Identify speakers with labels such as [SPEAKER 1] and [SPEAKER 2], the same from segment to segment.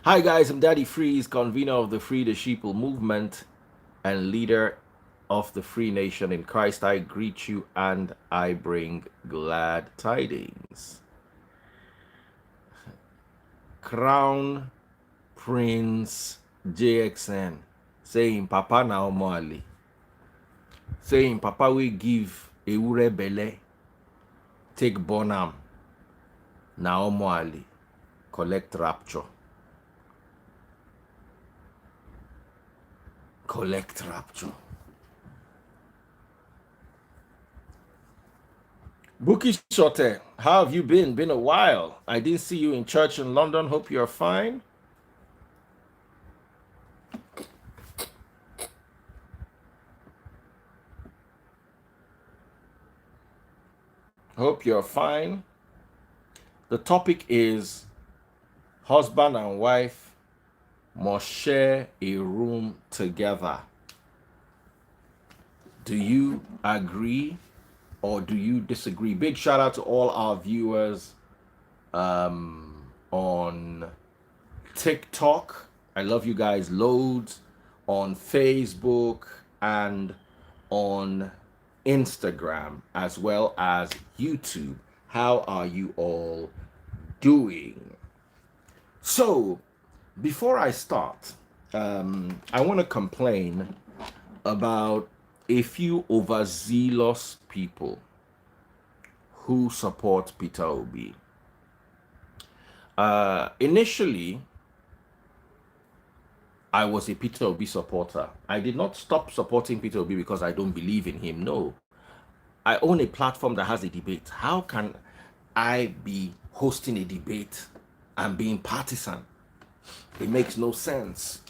[SPEAKER 1] Hi guys, I'm Daddy Freeze, convener of the Free the Sheeple movement and leader of the Free Nation in Christ. I greet you and I bring glad tidings. Crown Prince JXN saying Papa na Omoali. Saying Papa will give Ewure Bele, take Bonam na Omoali, collect rapture. Collect rapture. Buki Shote, how have you been? Been a while. I didn't see you in church in London. Hope you're fine. Hope you're fine. The topic is husband and wife must share a room together. Do you agree or do you disagree? Big shout out to all our viewers on TikTok. I love you guys loads. On Facebook and on Instagram as well as YouTube. How are you all doing? So before I start, I want to complain about a few overzealous people who support Peter Obi. Initially, I was a Peter Obi supporter. I did not stop supporting Peter Obi because I don't believe in him. No. I own a platform that has a debate. How can I be hosting a debate and being partisan? It makes no sense.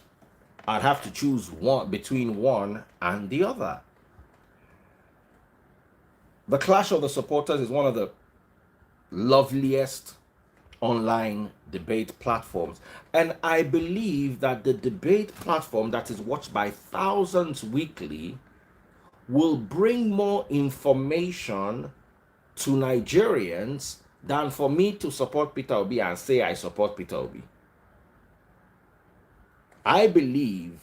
[SPEAKER 1] I'd have to choose one between one and the other. The Clash of the Supporters is one of the loveliest online debate platforms, and I believe that the debate platform that is watched by thousands weekly will bring more information to Nigerians than for me to support Peter Obi and say I support Peter Obi. I believe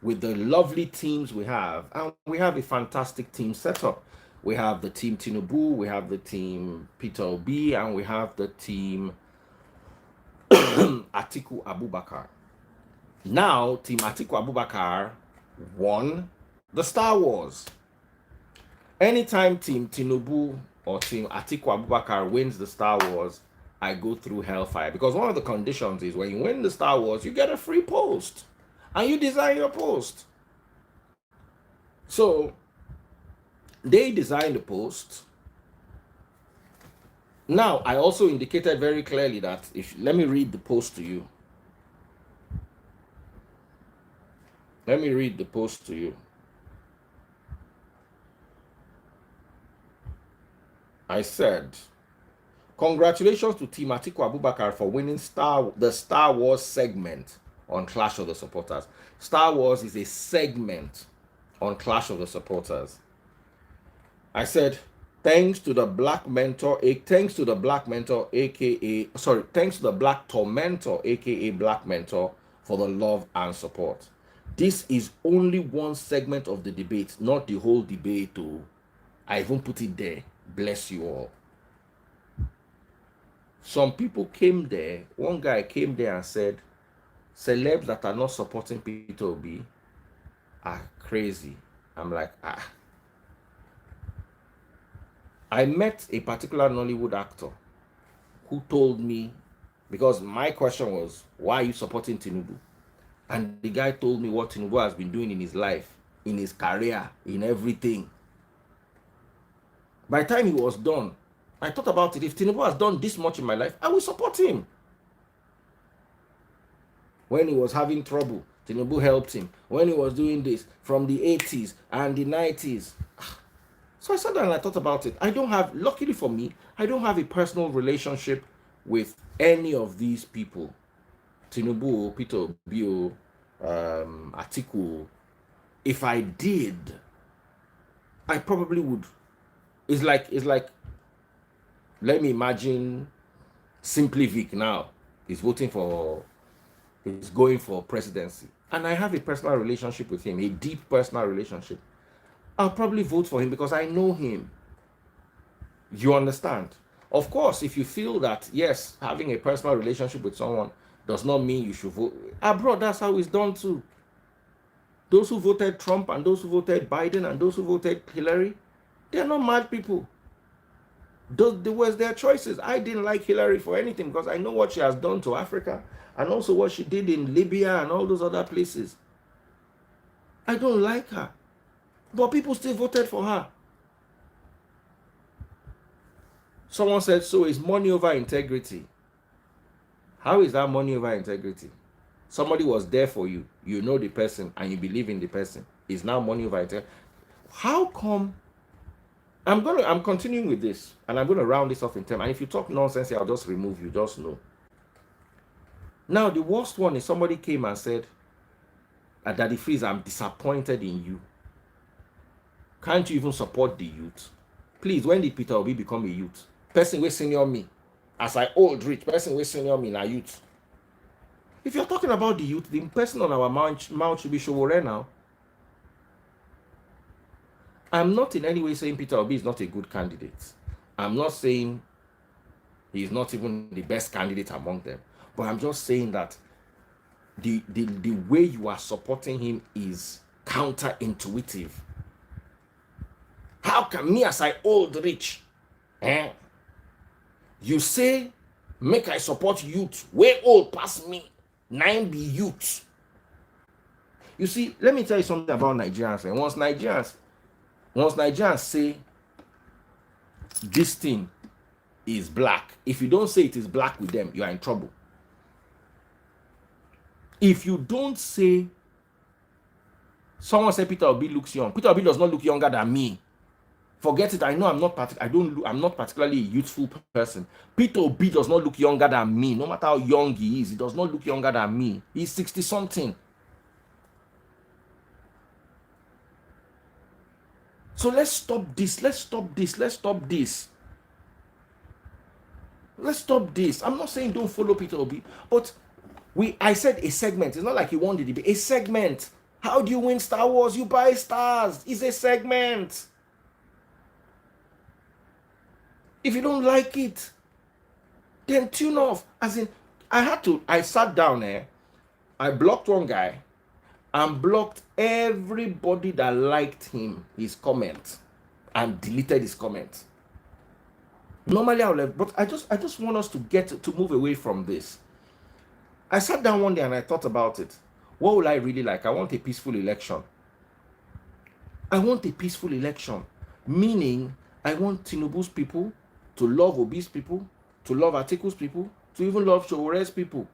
[SPEAKER 1] with the lovely teams we have, and we have a fantastic team set up. We have the team Tinubu, we have the team Peter Obi, and we have the team Atiku Abubakar. Now, Team Atiku Abubakar won the Star Wars. Anytime Team Tinubu or Team Atiku Abubakar wins the Star Wars, I go through hellfire. Because one of the conditions is when you win the Star Wars, you get a free post. And you design your post. So, they designed the post. Now, I also indicated very clearly that let me read the post to you. Let me read the post to you. I said, congratulations to Team Atiku Abubakar for winning the Star Wars segment on Clash of the Supporters. Star Wars is a segment on Clash of the Supporters. I said, thanks to the Black Tormentor, aka Black Mentor, for the love and support. This is only one segment of the debate, not the whole debate. I even put it there. Bless you all. Some people came there. One guy came there and said, celebs that are not supporting Peter Obi are crazy. I'm like, I met a particular Nollywood actor who told me, because my question was, why are you supporting Tinubu? And the guy told me what Tinubu has been doing in his life, in his career, in everything. By the time he was done, I thought about it. If Tinubu has done this much in my life, I will support him. When he was having trouble, Tinubu helped him. When he was doing this from the 80s and the 90s. So I sat down and I thought about it. Luckily for me, I don't have a personal relationship with any of these people. Tinubu, Peter Obi, Atiku. If I did, I probably would. It's like, let me imagine Simply Vic now. He's going for presidency. And I have a personal relationship with him, a deep personal relationship. I'll probably vote for him because I know him. You understand? Of course, if you feel that, yes, having a personal relationship with someone does not mean you should vote. Abroad, that's how it's done too. Those who voted Trump and those who voted Biden and those who voted Hillary, they're not mad people. Those were their choices. I didn't like Hillary for anything because I know what she has done to Africa and also what she did in Libya and all those other places. I don't like her. But people still voted for her. Someone said, so is money over integrity? How is that money over integrity? Somebody was there for you. You know the person and you believe in the person. Is now money over integrity? How come? I'm continuing with this and I'm going to round this off in time. And if you talk nonsense, I'll just remove you. Just know. Now, the worst one is somebody came and said, Daddy Freeze, I'm disappointed in you. Can't you even support the youth? Please, when did Peter Obi become a youth? Person will senior me. As I old rich, person will senior me na youth. If you're talking about the youth, the person on our mouth should be Showore now. I'm not in any way saying Peter Obi is not a good candidate. I'm not saying he's not even the best candidate among them. But I'm just saying that the way you are supporting him is counterintuitive. How can me as I old rich, you say make I support youth way old past me, 9 be youth. You see, let me tell you something about Nigerians. Once Nigerians say this thing is black, if you don't say it is black with them, you are in trouble. If you don't say, someone said Peter Obi looks young. Peter Obi does not look younger than me. Forget it. I know I'm not particularly a youthful person. Peter Obi does not look younger than me. No matter how young he is, he does not look younger than me. He's 60 something. So let's stop this. Let's stop this. I'm not saying don't follow Peter Obi, but I said a segment. It's not like he won the debate. A segment. How do you win Star Wars? You buy stars. It's a segment. If you don't like it, then tune off. As in, I sat down there, I blocked one guy, and blocked everybody that liked his comment, and deleted his comment. Normally I would have, but I just want us to move away from this. I sat down one day and I thought about it. What would I really like? I want a peaceful election. Meaning I want Tinubu's people to love Obi's people, to love Atiku's people, to even love Showore's people.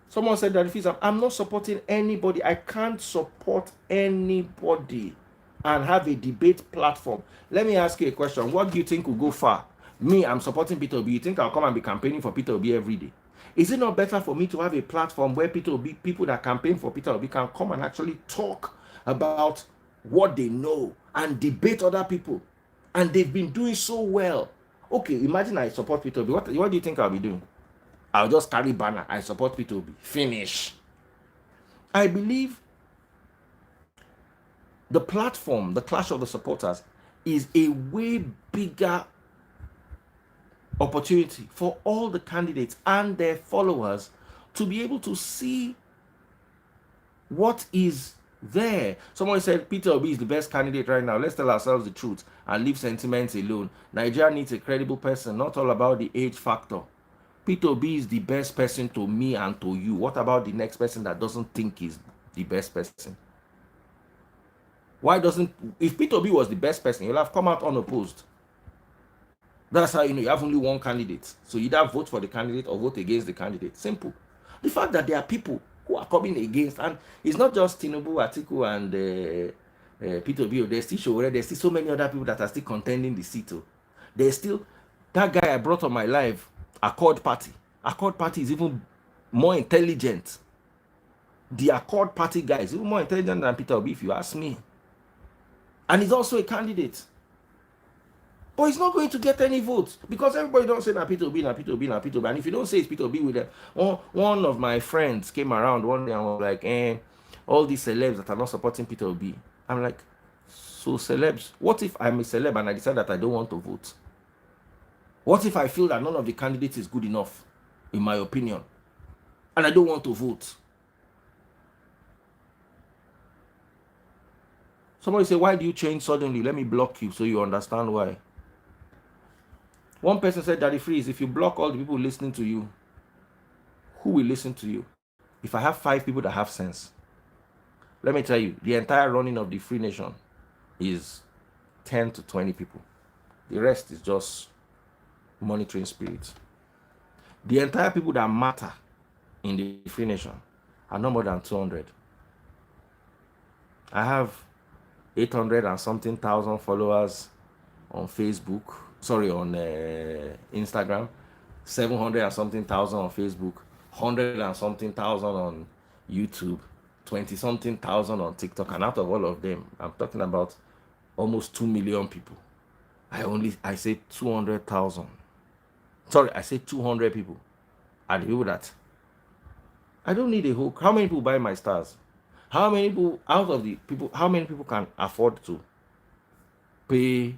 [SPEAKER 1] Someone said that I'm not supporting anybody. I can't support anybody and have a debate platform. Let me ask you a question. What do you think will go far? Me, I'm supporting Peter Obi. You think I'll come and be campaigning for Peter Obi every day? Is it not better for me to have a platform where people that campaign for Peter Obi can come and actually talk about what they know and debate other people? And they've been doing so well. Okay, imagine I support Peter Obi. What do you think I'll be doing? I'll just carry banner. I support Peter Obi. Finish. I believe the platform, the Clash of the Supporters, is a way bigger opportunity for all the candidates and their followers to be able to see what is there. Someone said Peter Obi is the best candidate right now. Let's tell ourselves the truth and leave sentiments alone. Nigeria needs a credible person, not all about the age factor. Peter Obi is the best person to me and to you. What about the next person that doesn't think is the best person? Why doesn't, if Peter Obi was the best person, he'll have come out unopposed. That's how you know you have only one candidate. So you either vote for the candidate or vote against the candidate. Simple. The fact that there are people who are coming against, and it's not just Tinubu, Atiku, and Peter Obi. There's still Showore. There's still so many other people that are still contending the seat. There's still that guy I brought on my live, Accord Party. Accord Party is even more intelligent. The Accord Party guy is even more intelligent than Peter Obi, if you ask me. And he's also a candidate. But he's not going to get any votes because everybody don't say na Peter Obi, na Peter Obi, na Peter Obi. And if you don't say it's Peter Obi with them, one of my friends came around one day and was like, all these celebs that are not supporting Peter Obi. I'm like, so celebs, what if I'm a celeb and I decide that I don't want to vote? What if I feel that none of the candidates is good enough, in my opinion, and I don't want to vote? Somebody say, why do you change suddenly? Let me block you so you understand why. One person said, Daddy Freeze, if you block all the people listening to you, who will listen to you? If I have 5 people that have sense, let me tell you, the entire running of the free nation is 10 to 20 people. The rest is just monitoring spirits. The entire people that matter in the free nation are no more than 200. I have 800 and something thousand followers on Facebook. Sorry, on Instagram, 700 and something thousand on Facebook, 100 and something thousand on YouTube, 20 something thousand on TikTok, and out of all of them, I'm talking about almost 2 million people. I say 200,000. Sorry, I say 200 people are the people that I don't need a whole. How many people buy my stars? How many people out of the people? How many people can afford to pay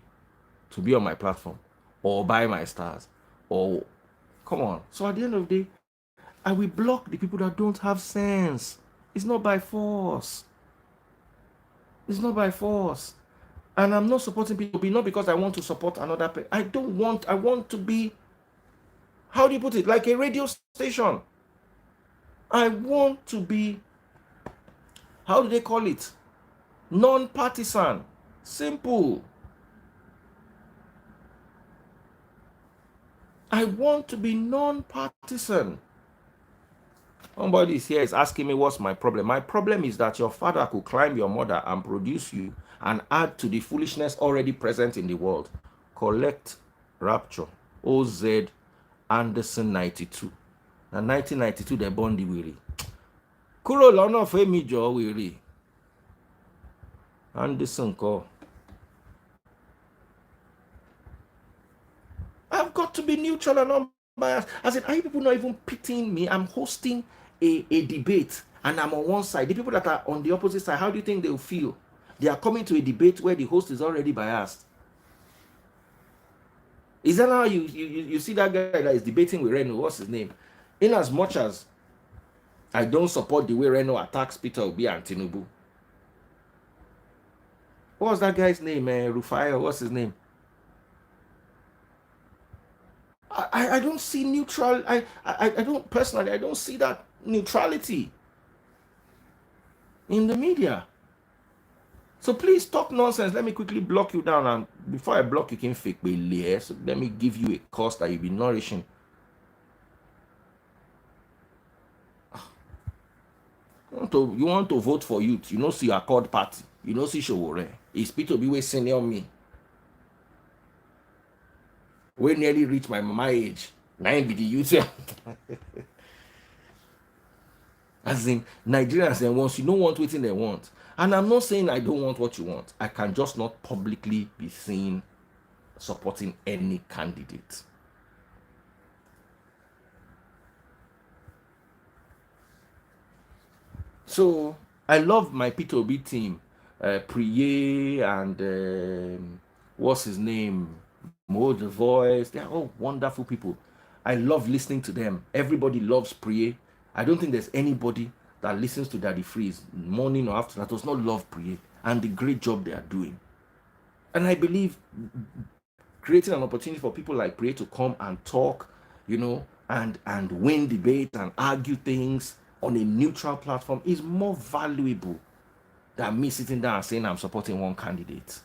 [SPEAKER 1] to be on my platform or buy my stars? Or come on. So at the end of the day, I will block the people that don't have sense. It's not by force. It's not by force. And I'm not supporting people, not because I want to support another person. I want to be, how do you put it? Like a radio station. I want to be, how do they call it? Non-partisan. Simple. I want to be non-partisan. Somebody is here is asking me what's my problem. My problem is that your father could climb your mother and produce you and add to the foolishness already present in the world. Collect Rapture. OZ Anderson 92. Now 1992 they born the weary. Kúrò lọ́nà fẹ́mi jọ weary. Anderson call. I've got to be neutral and unbiased. I said, are you people not even pitying me? I'm hosting a debate and I'm on one side. The people that are on the opposite side, how do you think they'll feel? They are coming to a debate where the host is already biased. Is that how you see that guy that is debating with Reno? What's his name? In as much as I don't support the way Reno attacks Peter Obi and Tinubu. What was that guy's name? Rufai, what's his name? I don't see neutral. I don't personally. I don't see that neutrality in the media. So please talk nonsense. Let me quickly block you down, and before I block you, can fake me. So let me give you a course that you'll be nourishing. You want to vote for youth? You know, see Accord Party. You know, see Showore. It's Peter Obi senior me. We nearly reach my age. Now be the youth. As in Nigerians, they want, you don't want what they want. And I'm not saying I don't want what you want. I can just not publicly be seen supporting any candidate. So I love my Peter Obi team, Priye and what's his name, Mo the Voice. They are all wonderful people. I love listening to them. Everybody loves Priye. I don't think there's anybody that listens to Daddy Freeze morning or afternoon that does not love Priye and the great job they are doing. And I believe creating an opportunity for people like Priye to come and talk, you know, and win debate and argue things on a neutral platform is more valuable than me sitting down and saying I'm supporting one candidate.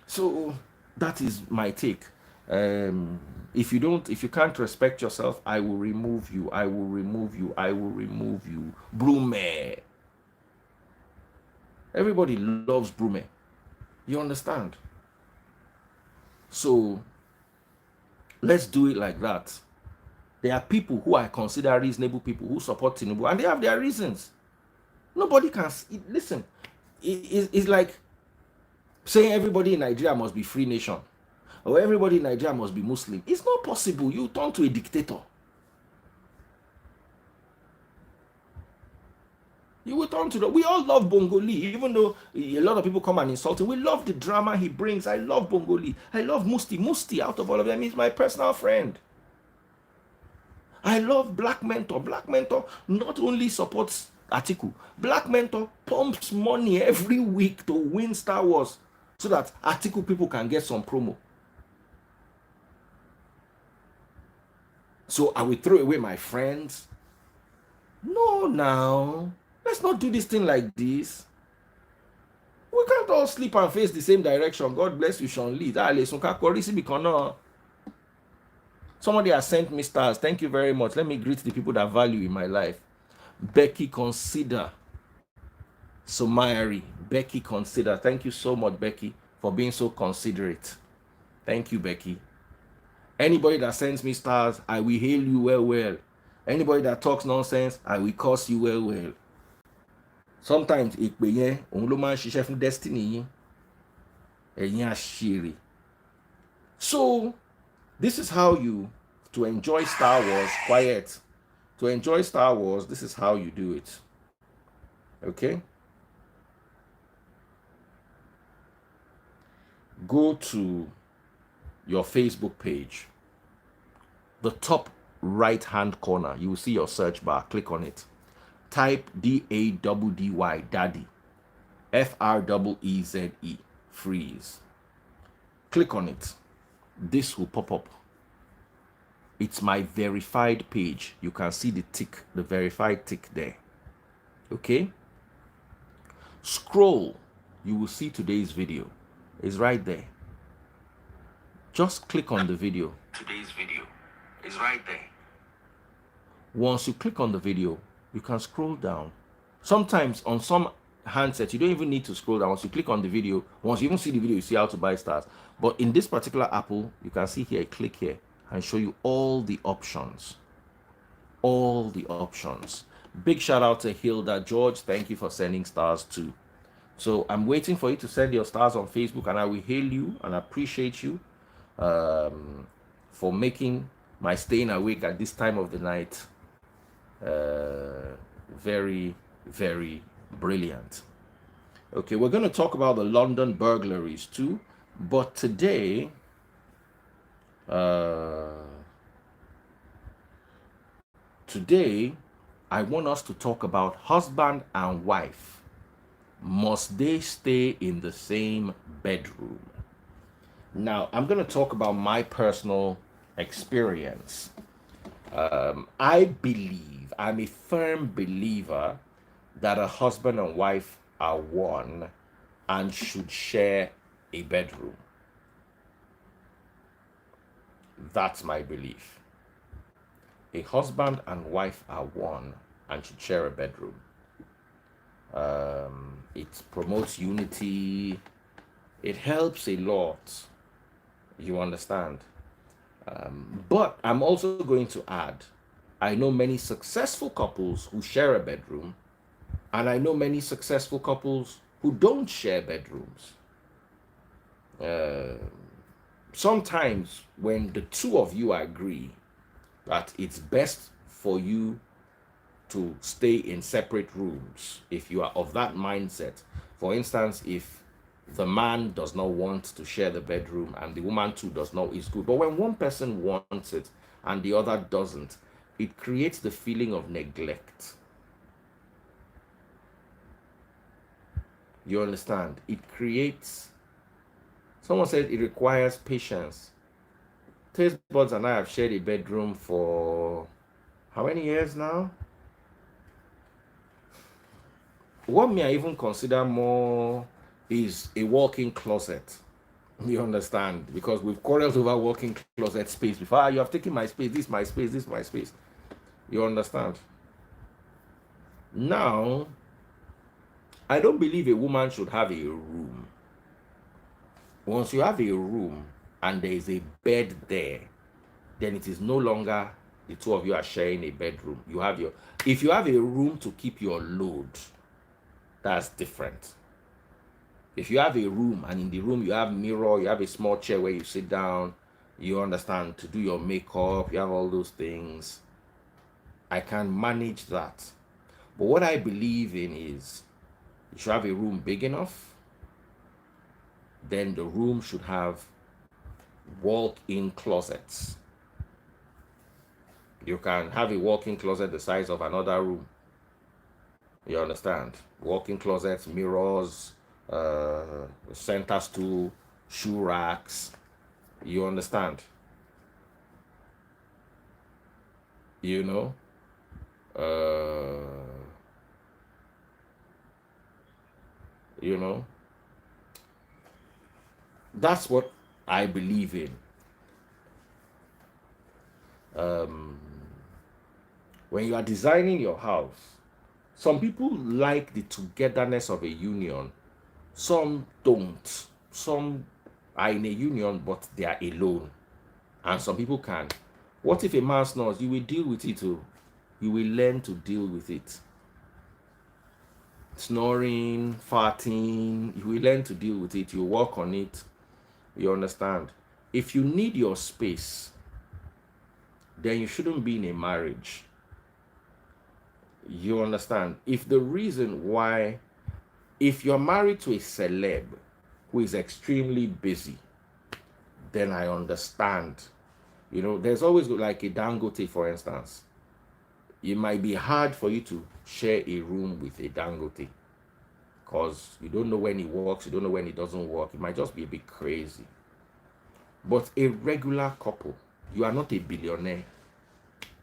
[SPEAKER 1] So that is my take. If you can't respect yourself, I will remove you. I will remove you. I will remove you. Brume. Everybody loves Brume. You understand? So let's do it like that. There are people who I consider reasonable people who support Tinubu, and they have their reasons. Nobody can listen. It's like saying everybody in Nigeria must be free nation, or everybody in Nigeria must be Muslim. It's not possible. You turn to a dictator. You will turn to the. We all love Bongoli, even though a lot of people come and insult him. We love the drama he brings. I love Bongoli. I love Musti. Musti, out of all of them, he's my personal friend. I love Black Mentor. Black Mentor not only supports Atiku, Black Mentor pumps money every week to win Star Wars so that Atiku people can get some promo. So I will throw away my friends? No, now. Let's not do this thing like this. We can't all sleep and face the same direction. God bless you, Sean Lee. Somebody has sent me stars. Thank you very much. Let me greet the people that value in my life. Becky Consider. Somayari. Becky Consider. Thank you so much, Becky, for being so considerate. Thank you, Becky. Anybody that sends me stars, I will hail you well. Anybody that talks nonsense, I will curse you well. Sometimes ìpè yẹn òun ló máa ń ṣiṣẹ́ fún destiny yín. Ẹ̀yin àṣírí. So this is how you, to enjoy Star Wars, quiet. To enjoy Star Wars, this is how you do it. Okay? Go to your Facebook page. The top right hand corner, you will see your search bar. Click on it. Type DADDY, Daddy. FREEZE, freeze. Click on it. This will pop up. It's my verified page. You can see the tick, the verified tick there. Okay? Scroll. You will see today's video. It's right there. Just click on the video. Today's video is right there. Once you click on the video, you can scroll down. Sometimes on some handsets, you don't even need to scroll down. Once you click on the video, once you even see the video, you see how to buy stars. But in this particular Apple, you can see here, click here and show you all the options. All the options. Big shout out to Hilda George. Thank you for sending stars too. So I'm waiting for you to send your stars on Facebook, and I will hail you and appreciate you for making my staying awake at this time of the night very, very brilliant. Okay, we're going to talk about the London burglaries too, but today I want us to talk about husband and wife. Must they stay in the same bedroom? Now, I'm going to talk about my personal experience. I'm a firm believer that a husband and wife are one and should share a bedroom. That's my belief. A husband and wife are one and should share a bedroom. It promotes unity. It helps a lot. You understand? But I'm also going to add, I know many successful couples who share a bedroom, and I know many successful couples who don't share bedrooms. Sometimes when the two of you agree that it's best for you to stay in separate rooms, if you are of that mindset, for instance, if the man does not want to share the bedroom and the woman too does not, it's good. But when one person wants it and the other doesn't, it creates the feeling of neglect. You understand? It creates, someone said it requires patience. Taste Buds and I have shared a bedroom for how many years now? what may I even consider more is a walk-in closet. You understand? Because we've quarreled over walk-in closet space before. You have taken my space, this is my space, this is my space. You understand? Now, I don't believe a woman should have a room. Once you have a room and there is a bed there, then it is no longer the two of you are sharing a bedroom. You have your, if you have a room to keep your load, that's different. If you have a room and in the room you have mirror, you have a small chair where you sit down, you understand, to do your makeup, you have all those things, I can manage that. But what I believe in is you should have a room big enough, then the room should have walk-in closets. You can have a walk-in closet the size of another room. You understand? Walk-in closets, mirrors, center stool, shoe racks. You understand? You know? You know? That's what I believe in. When you are designing your house, some people like the togetherness of a union. Some don't. Some are in a union, but they are alone. And some people can. What if a man snores? You will deal with it too. You will learn to deal with it. Snoring, farting, you will learn to deal with it. You work on it. You understand? If you need your space, then you shouldn't be in a marriage. You understand? If the reason why, if you're married to a celeb who is extremely busy, then I understand. You know, there's always like a Dangote, for instance. It might be hard for you to share a room with a Dangote because you don't know when he works, you don't know when he doesn't work. It might just be a bit crazy. But a regular couple, you are not a billionaire,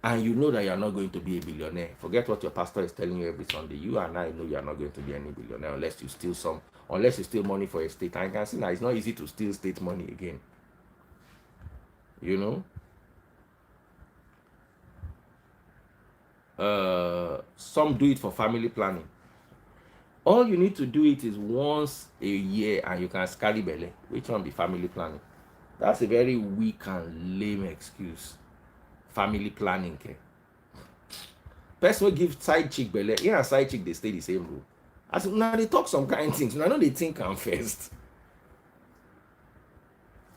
[SPEAKER 1] and you know that you are not going to be a billionaire. Forget what your pastor is telling you every Sunday. You and I know you are not going to be any billionaire unless you steal money for a state. And I can see now it's not easy to steal state money again. You know? Some do it for family planning. All you need to do it is once a year and you can carry belly. Which one be family planning? That's a very weak and lame excuse. Family planning. Okay? Person will give side chick belly. Here and side chick, they stay the same room. As now they talk some kind of things. Now they think I'm first.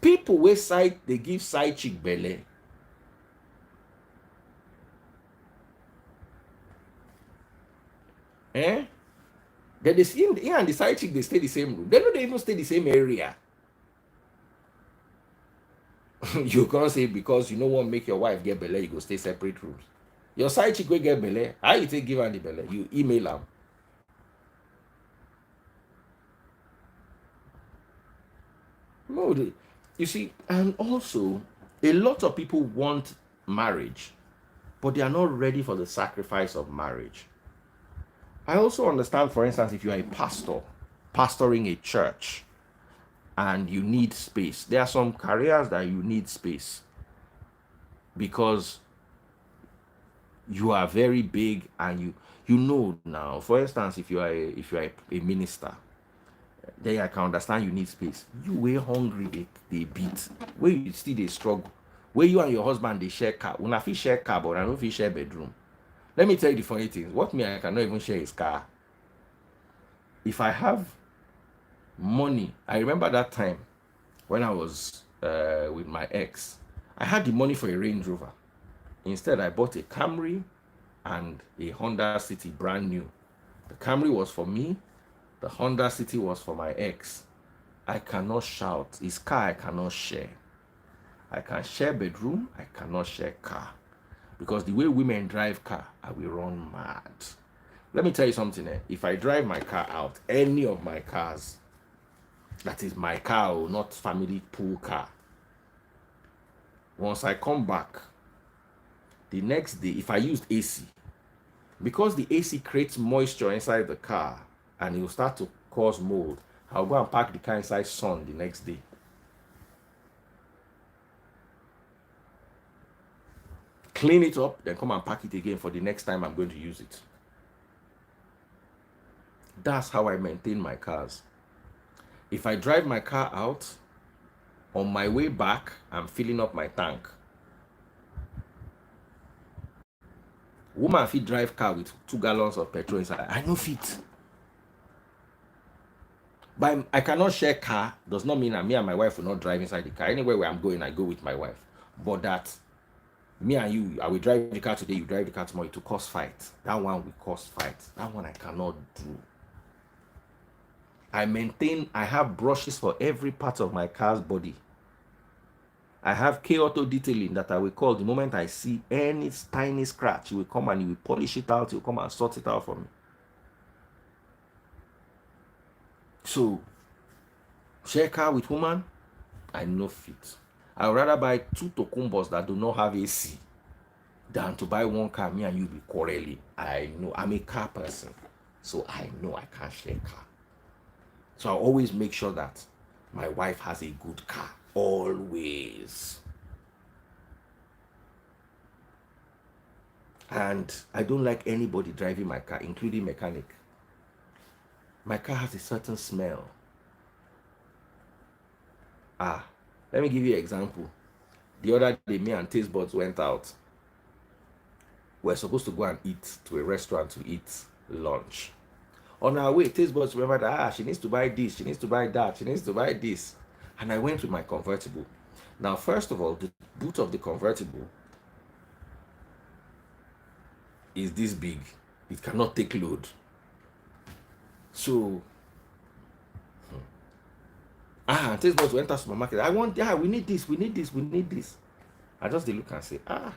[SPEAKER 1] People wey side, they give side chick belly. Then they see here and the side chick, they stay the same room. They don't even stay the same area. You can't say because you no want make your wife get belly, you go stay separate rooms. Your side chick will get belly. How you take give her the belly? You email her. No, you see, and also a lot of people want marriage, but they are not ready for the sacrifice of marriage. I also understand, for instance, if you are a pastor, pastoring a church, and you need space. There are some careers that you need space because you are very big and you know now. For instance, if you are a minister, then I can understand you need space. You were hungry, they beat. Where you still they struggle. Where you and your husband they share car. When I feel share car, but I don't feel share bedroom. Let me tell you the funny things. What me I cannot even share his car. If I have money, I remember that time when I was with my ex. I had the money for a Range Rover. Instead, I bought a Camry and a Honda City brand new. The Camry was for me. The Honda City was for my ex. I cannot shout. His car I cannot share. I can share bedroom. I cannot share car. Because the way women drive car, I will run mad. Let me tell you something. If I drive my car out, any of my cars, that is my car, not family pool car. Once I come back, the next day, if I used AC, because the AC creates moisture inside the car, and it will start to cause mold. I'll go and pack the car inside sun the next day. Clean it up, then come and pack it again for the next time I'm going to use it. That's how I maintain my cars. If I drive my car out, on my way back, I'm filling up my tank. Woman fit drive car with 2 gallons of petrol inside. I no fit. But I cannot share car does not mean that me and my wife will not drive inside the car. Anywhere where I'm going, I go with my wife. But that me and you, I will drive the car today, you drive the car tomorrow, it will cause fight. That one will cause fight. That one I cannot do. I have brushes for every part of my car's body. I have K-Auto detailing that I will call the moment I see any tiny scratch. He will come and he will polish it out. He will come and sort it out for me. So, share car with woman, I no fit. I would rather buy 2 tokumbos that do not have AC than to buy 1 car, me and you be quarreling. I know, I'm a car person. So I know I can't share car. So I always make sure that my wife has a good car. Always. And I don't like anybody driving my car, including mechanic. My car has a certain smell. Let me give you an example. The other day, me and Taste Buds went out. We're supposed to go and eat to a restaurant to eat lunch. On our way, Taste Buds remembered that she needs to buy this, she needs to buy that, she needs to buy this. And I went with my convertible. Now, first of all, the boot of the convertible is this big. It cannot take load. So, Taste Buds went to the supermarket. We need this, we need this, we need this. I just look and say, how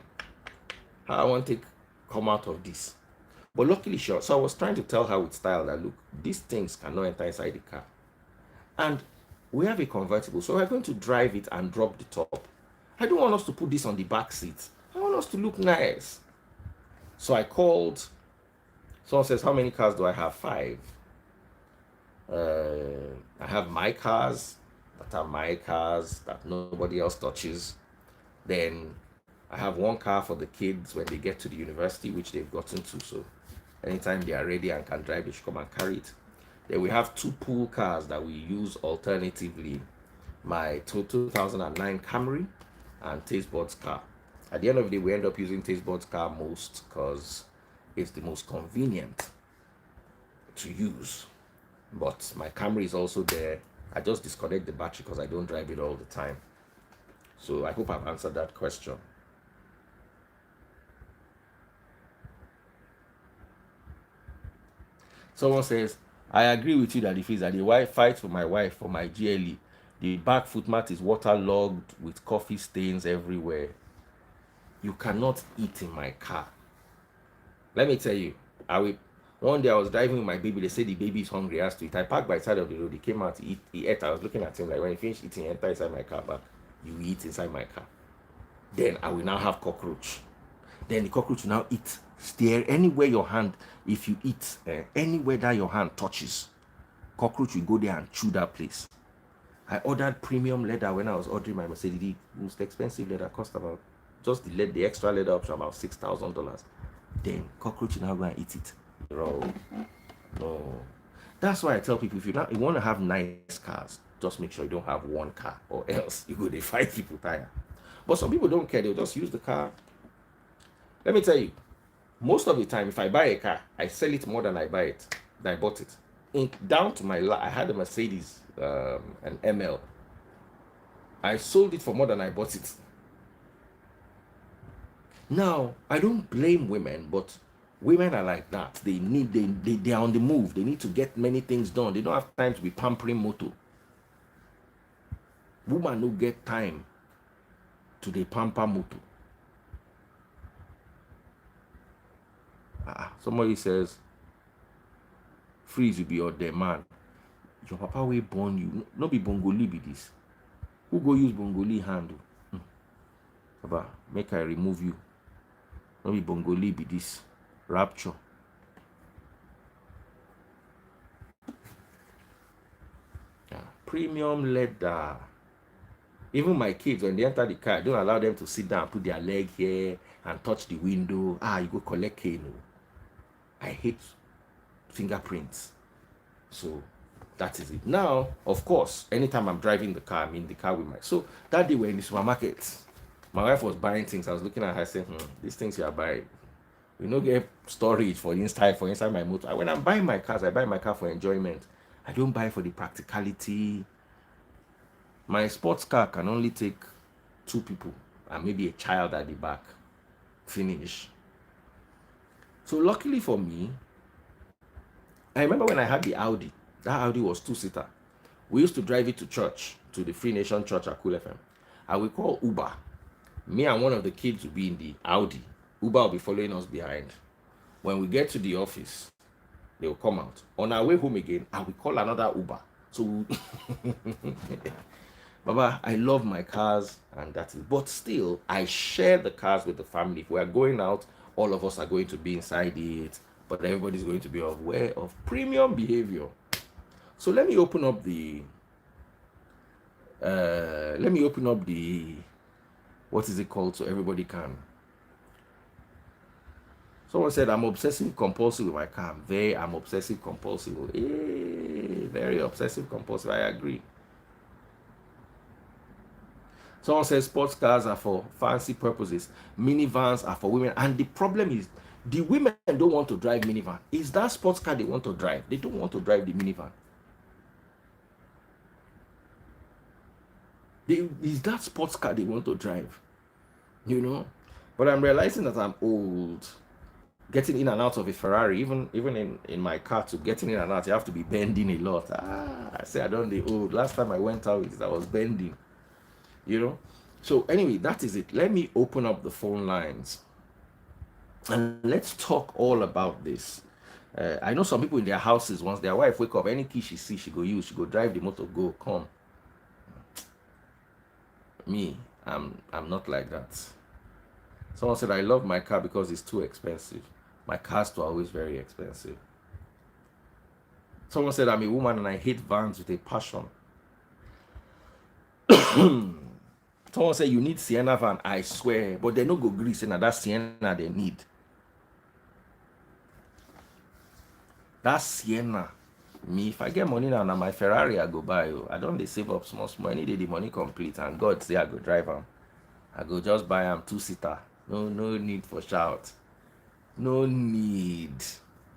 [SPEAKER 1] I want to come out of this. But luckily, sure. So I was trying to tell her with style that, look, these things cannot enter inside the car. And we have a convertible, so we're going to drive it and drop the top. I don't want us to put this on the back seat. I want us to look nice. So I called. Someone says, how many cars do I have? 5. I have my cars that are my cars that nobody else touches. Then I have 1 car for the kids when they get to the university, which they've gotten to. So anytime they are ready and can drive, they should come and carry it. Then we have 2 pool cars that we use alternatively. My 2009 Camry and Taste Buds car. At the end of the day, we end up using Taste Buds car most because it's the most convenient to use. But my Camry is also there. I just disconnect the battery because I don't drive it all the time. So I hope I've answered that question. Someone says, I agree with you that if it's that the wife fight for my wife for my GLE, the back footmat is waterlogged with coffee stains everywhere. You cannot eat in my car. Let me tell you, one day I was driving with my baby. They said the baby is hungry, has to eat. I parked by the side of the road. He came out, he ate. I was looking at him like, when he finished eating, enter inside my car back. You eat inside my car. Then I will now have cockroach. Then the cockroach will now eat. Stare anywhere your hand, if you eat, anywhere that your hand touches, cockroach will go there and chew that place. I ordered premium leather when I was ordering my Mercedes. The most expensive leather cost about, just the extra leather option, about $6,000. Then cockroach will now go and eat it. No. That's why I tell people, if you want to have nice cars, just make sure you don't have 1 car, or else you go to 5 people tire. But some people don't care. They'll just use the car. Let me tell you, most of the time, if I buy a car, I sell it more than I bought it. Down to I had a Mercedes, an ML. I sold it for more than I bought it. Now, I don't blame women, but women are like that. They are on the move. They need to get many things done. They don't have time to be pampering moto. Woman don't get time to the pamper moto. Somebody says, freeze will be your demand. Your papa will born you. No be Bongoli be this. Who go use Bongoli handle? Papa, make I remove you. No be Bongoli be this. Rapture. premium leather. Even my kids, when they enter the car, I don't allow them to sit down, put their leg here and touch the window. You go collect cane. I hate fingerprints. So that is it. Now, of course, anytime I'm driving the car, I'm in the car with my... So that day we're in the supermarket. My wife was buying things. I was looking at her saying, these things you are buying, we don't get storage for inside my motor. When I'm buying my cars, I buy my car for enjoyment. I don't buy for the practicality. My sports car can only take 2 people and maybe a child at the back. Finish. So luckily for me, I remember when I had the Audi. That Audi was 2-seater. We used to drive it to church, to the Free Nation Church at Cool FM. And we call Uber. Me and one of the kids will be in the Audi. Uber will be following us behind. When we get to the office, they will come out. On our way home again, and we call another Uber. So, Baba, I love my cars, and that is. But still, I share the cars with the family. If we are going out, all of us are going to be inside it, but everybody's going to be aware of premium behavior. So let me open up the. What is it called? So everybody can. Someone said, I'm obsessive compulsive with my car. I'm obsessive compulsive. Very obsessive compulsive. I agree. Someone says sports cars are for fancy purposes. Minivans are for women. And the problem is, the women don't want to drive minivan. Is that sports car they want to drive? They don't want to drive the minivan. Is that sports car they want to drive? You know? But I'm realizing that I'm old. Getting in and out of a Ferrari, even in my car, to getting in and out, you have to be bending a lot. I say I don't the old. Last time I went out with it, I was bending. You know? So anyway, that is it. Let me open up the phone lines. And let's talk all about this. I know some people in their houses, once their wife wake up, any key she see, she go use, she go drive the motor, go, come. Me, I'm not like that. Someone said, I love my car because it's too expensive. My cars are always very expensive. Someone said, I'm a woman and I hate vans with a passion. Someone said, you need Sienna van, I swear. But they no go agree saying that Sienna they need. That Sienna. Me, if I get money now, my Ferrari I go buy. I don't they save up small. Any day the money complete and God say I go drive them. I go just buy them 2-seater. No need for shout. No need.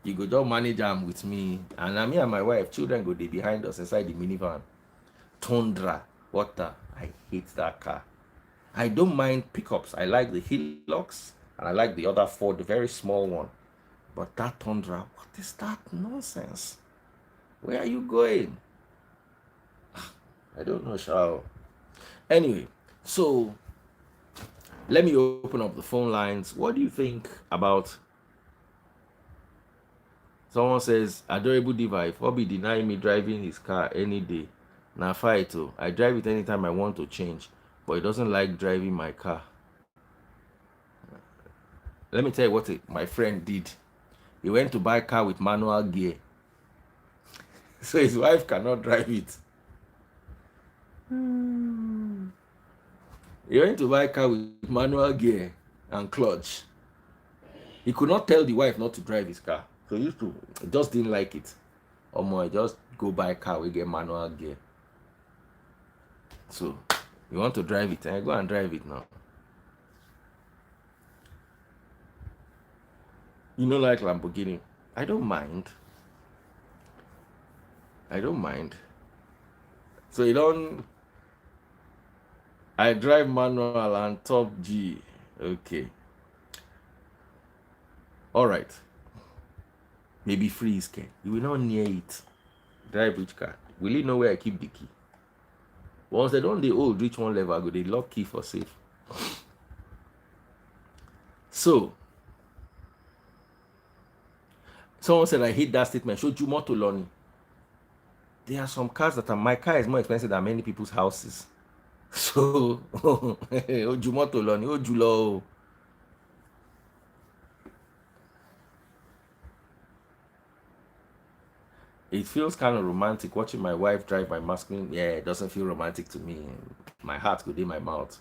[SPEAKER 1] You go just manage them with me. And me and my wife, children go they behind us inside the minivan. Tundra, water. I hate that car. I don't mind pickups. I like the Hilux and I like the other Ford, the very small one. But that Tundra, what is that nonsense? Where are you going? I don't know, Shao. Anyway, so let me open up the phone lines. What do you think about? Someone says, adorable diva, if Obi deny me driving his car any day, now fight. I drive it anytime I want to change, but he doesn't like driving my car. Let me tell you what my friend did. He went to buy a car with manual gear. So his wife cannot drive it. He went to buy a car with manual gear and clutch. He could not tell the wife not to drive his car. So he just didn't like it. I just go buy a car with get manual gear. So you want to drive it, I go and drive it now. You know, like Lamborghini. I don't mind. So I drive manual and top G. Okay. All right. Maybe freeze can. You will not near it. Drive which car? Will you know where I keep the key? Once they reach one level, I go they lock key for safe. So someone said I hate that statement. Show Jumo to learn. There are some cars that my car is more expensive than many people's houses. So Jumo to learn. Julo. It feels kind of romantic watching my wife drive my masculine. Yeah, it doesn't feel romantic to me. My heart could in my mouth.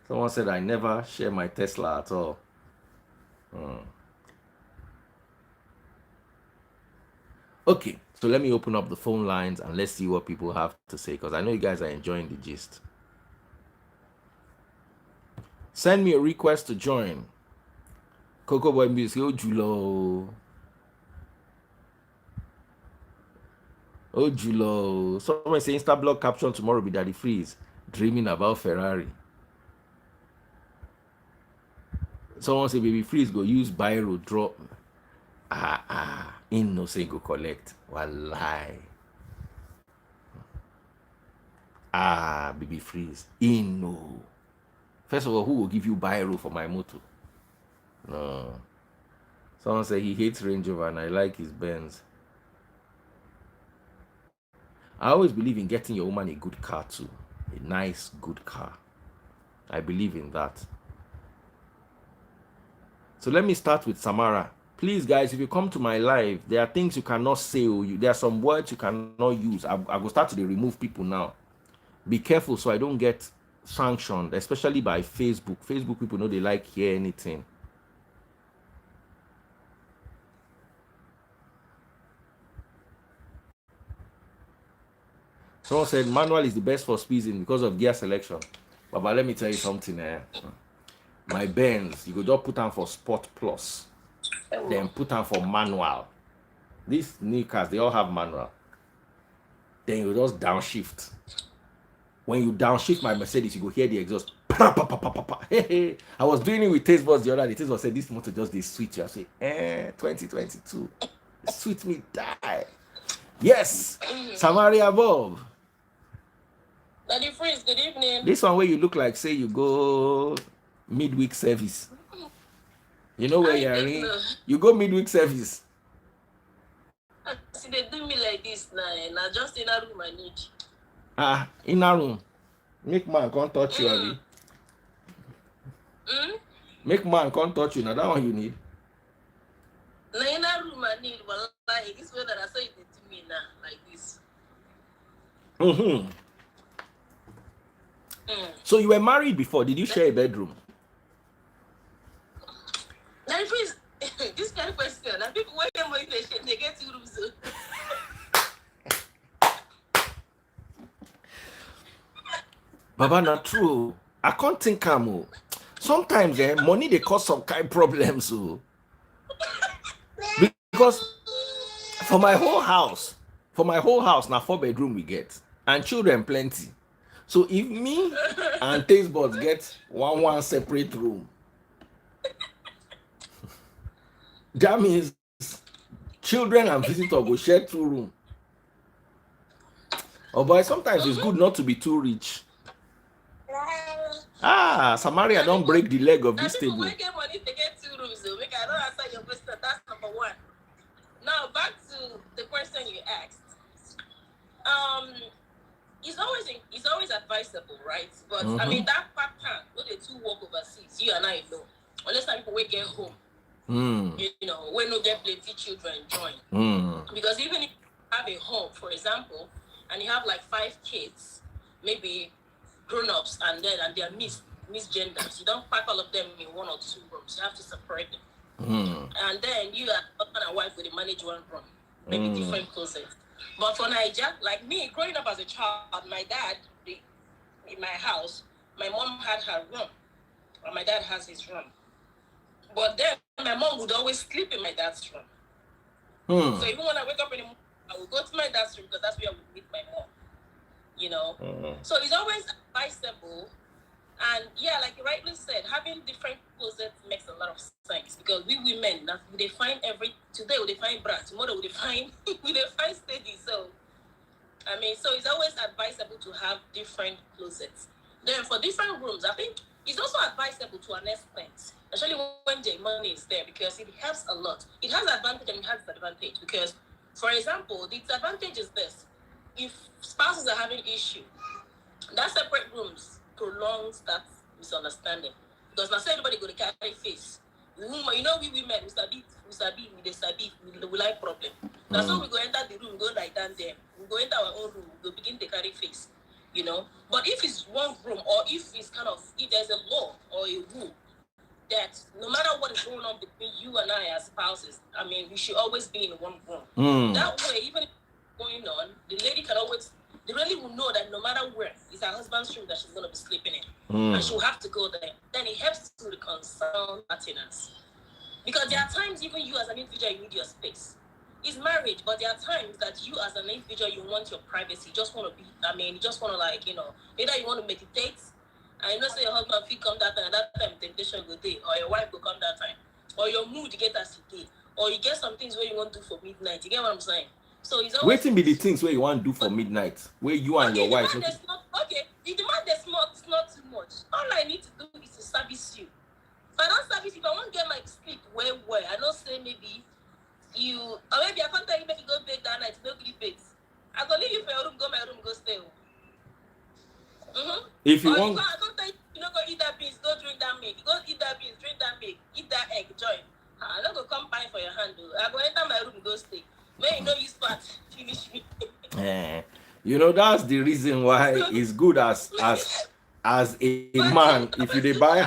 [SPEAKER 1] Someone said I never share my Tesla at all. Okay, so let me open up the phone lines and let's see what people have to say, because I know you guys are enjoying the gist. Send me a request to join. Coco Boy Music, Ojulo. Ojulo. Someone say Insta blog caption tomorrow be Daddy Freeze. Dreaming about Ferrari. Someone say Baby Freeze go use biro drop. In no say go collect. Wallahi. Baby Freeze. In no. First of all, who will give you biro for my motor? No. Someone say he hates Range Rover and I like his Benz. I always believe in getting your woman a good car too. A nice, good car. I believe in that. So let me start with Samara. Please, guys, if you come to my live, there are things you cannot say. There are some words you cannot use. I will start to remove people now. Be careful so I don't get sanctioned, especially by Facebook. Facebook people know they like hear anything. Someone said manual is the best for speeding because of gear selection. But let me tell you something. My Benz, you go just put on for Sport Plus, then put on for manual. These new cars, they all have manual. Then you just downshift. When you downshift my Mercedes, you go hear the exhaust. I was doing it with Taste Buds the other day. Taste Buds said this motor just this switch. I say, 2022. Sweet me die. Yes, Samaria Bob.
[SPEAKER 2] Daddy Freeze, good evening.
[SPEAKER 1] This one where you look like say you go midweek service. You know where you're in? You go midweek service.
[SPEAKER 2] See, they do me like this now, and I just in a room I need.
[SPEAKER 1] In a room. Make man can't touch you, Abby. Make man can't touch you. Now that one you need.
[SPEAKER 2] Now in a room I need, but like this way that I saw it to me now, like this.
[SPEAKER 1] So you were married before? Did you share a bedroom?
[SPEAKER 2] Daddy Freeze, this kind of question. And people when they get 2 rooms.
[SPEAKER 1] Baba, not true. I can't think more. Sometimes money they cause some kind of problems. Because for my whole house, now 4 bedroom we get, and children plenty. So if me and Taste Buds get one separate room, that means children and visitor go share 2 rooms. Oh boy, sometimes it's good not to be too rich. Samaria don't break the leg of this table.
[SPEAKER 2] When get money, they get 2 rooms. So I don't answer your question. That's number 1. Now back to the question you asked. It's always advisable, right? But I mean that pattern when the 2 work overseas, you and I know. Unless some people will get home. You know, when no get plenty children join. Because even if you have a home, for example, and you have like 5 kids, maybe grown-ups, and they're misgenders. You don't pack all of them in 1 or 2 rooms. You have to separate them. And then you are husband and wife will manage 1 room, maybe different closets. But for Nigeria, like me, growing up as a child, my dad, in my house, my mom had her room, and my dad has his room. But then my mom would always sleep in my dad's room. So even when I wake up in the morning, I will go to my dad's room because that's where I would meet my mom. You know? So it's always advisable. And yeah, like you rightly said, having different closets makes a lot of sense because we women, we define today we define bra, tomorrow we define steady. So I mean, so it's always advisable to have different closets. Then for different rooms, I think it's also advisable to an extent, especially when the money is there, because it helps a lot. It has advantage and it has disadvantage because, for example, the disadvantage is this: if spouses are having issue, that separate rooms prolongs that misunderstanding. Because now say everybody go to carry face. You know we women we sabi we like problem. That's how we go enter the room, go lie down there. We go enter our own room, we go begin to carry face, you know. But if it's one room, or if it's kind of, if there's a law or a rule that no matter what is going on between you and I as spouses, I mean, we should always be in one room. That way, even if it's going on, the lady can always, the lady will know that no matter where, it's her husband's room that she's going to be sleeping in. And she'll have to go there. Then it helps to reconcile partners. Because there are times even you as an individual, you need your space. It's marriage, but there are times that you as an individual, you want your privacy. You just want to be, I mean, you just want to, like, you know, either you want to meditate, and you know, say your husband will come that time, and that time temptation go day, or your wife will come that time, or your mood you get as you day, or you get some things where you want to do for midnight. You get what I'm saying? So it's always
[SPEAKER 1] waiting be the things where you want to do for midnight, where you and your wife.
[SPEAKER 2] Okay, the demand is not, it's not too much. All I need to do is to service you. If I don't service you, if I want to get my sleep where, I don't say maybe you, or maybe I can't tell you make you go bed that night, no good bed. I go leave you for your room, go my room, go stay home.
[SPEAKER 1] If you
[SPEAKER 2] or
[SPEAKER 1] want,
[SPEAKER 2] I can't tell you, you know, go eat that beans, go drink that milk. You go eat that beans, drink that milk, eat that egg, join. I don't go come buy for your hand. I go enter my room, go stay. May you know you start finish me.
[SPEAKER 1] You know, that's the reason why it's good as a man. If you they buy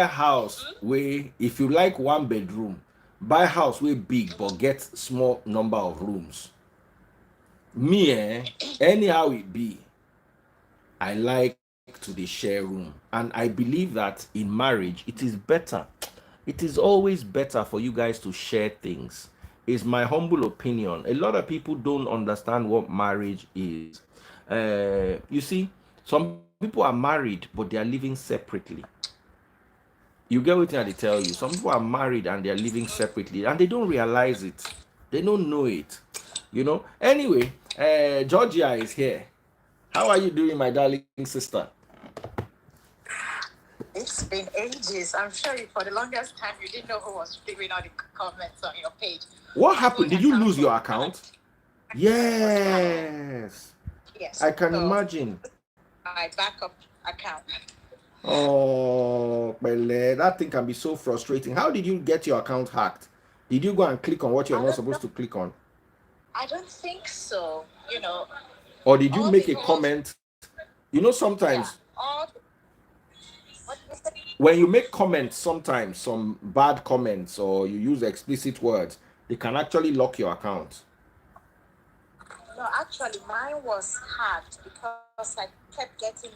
[SPEAKER 1] a house where, if you like 1 bedroom, buy a house where big but get small number of rooms. Me, anyhow it be, I like to the share room, and I believe that in marriage it is better. It is always better for you guys to share things. Is my humble opinion. A lot of people don't understand what marriage is. You see, some people are married but they are living separately. You get what I tell you. Some people are married and they are living separately, and they don't realize it. They don't know it. You know. Anyway, Georgia is here. How are you doing, my darling sister?
[SPEAKER 3] It's been ages. I'm sure for the longest time you didn't know who was reading all the comments on your page.
[SPEAKER 1] What happened? Did you lose your account? Yes.
[SPEAKER 3] Yes.
[SPEAKER 1] I can imagine.
[SPEAKER 3] My backup account.
[SPEAKER 1] Oh, Bele, that thing can be so frustrating. How did you get your account hacked? Did you go and click on what you're not supposed to click on?
[SPEAKER 3] I don't think so. You know.
[SPEAKER 1] Or did you make a comment? You know, sometimes when you make comments, sometimes some bad comments or you use explicit words, they can actually lock your account.
[SPEAKER 3] No, actually, mine was hacked because I kept getting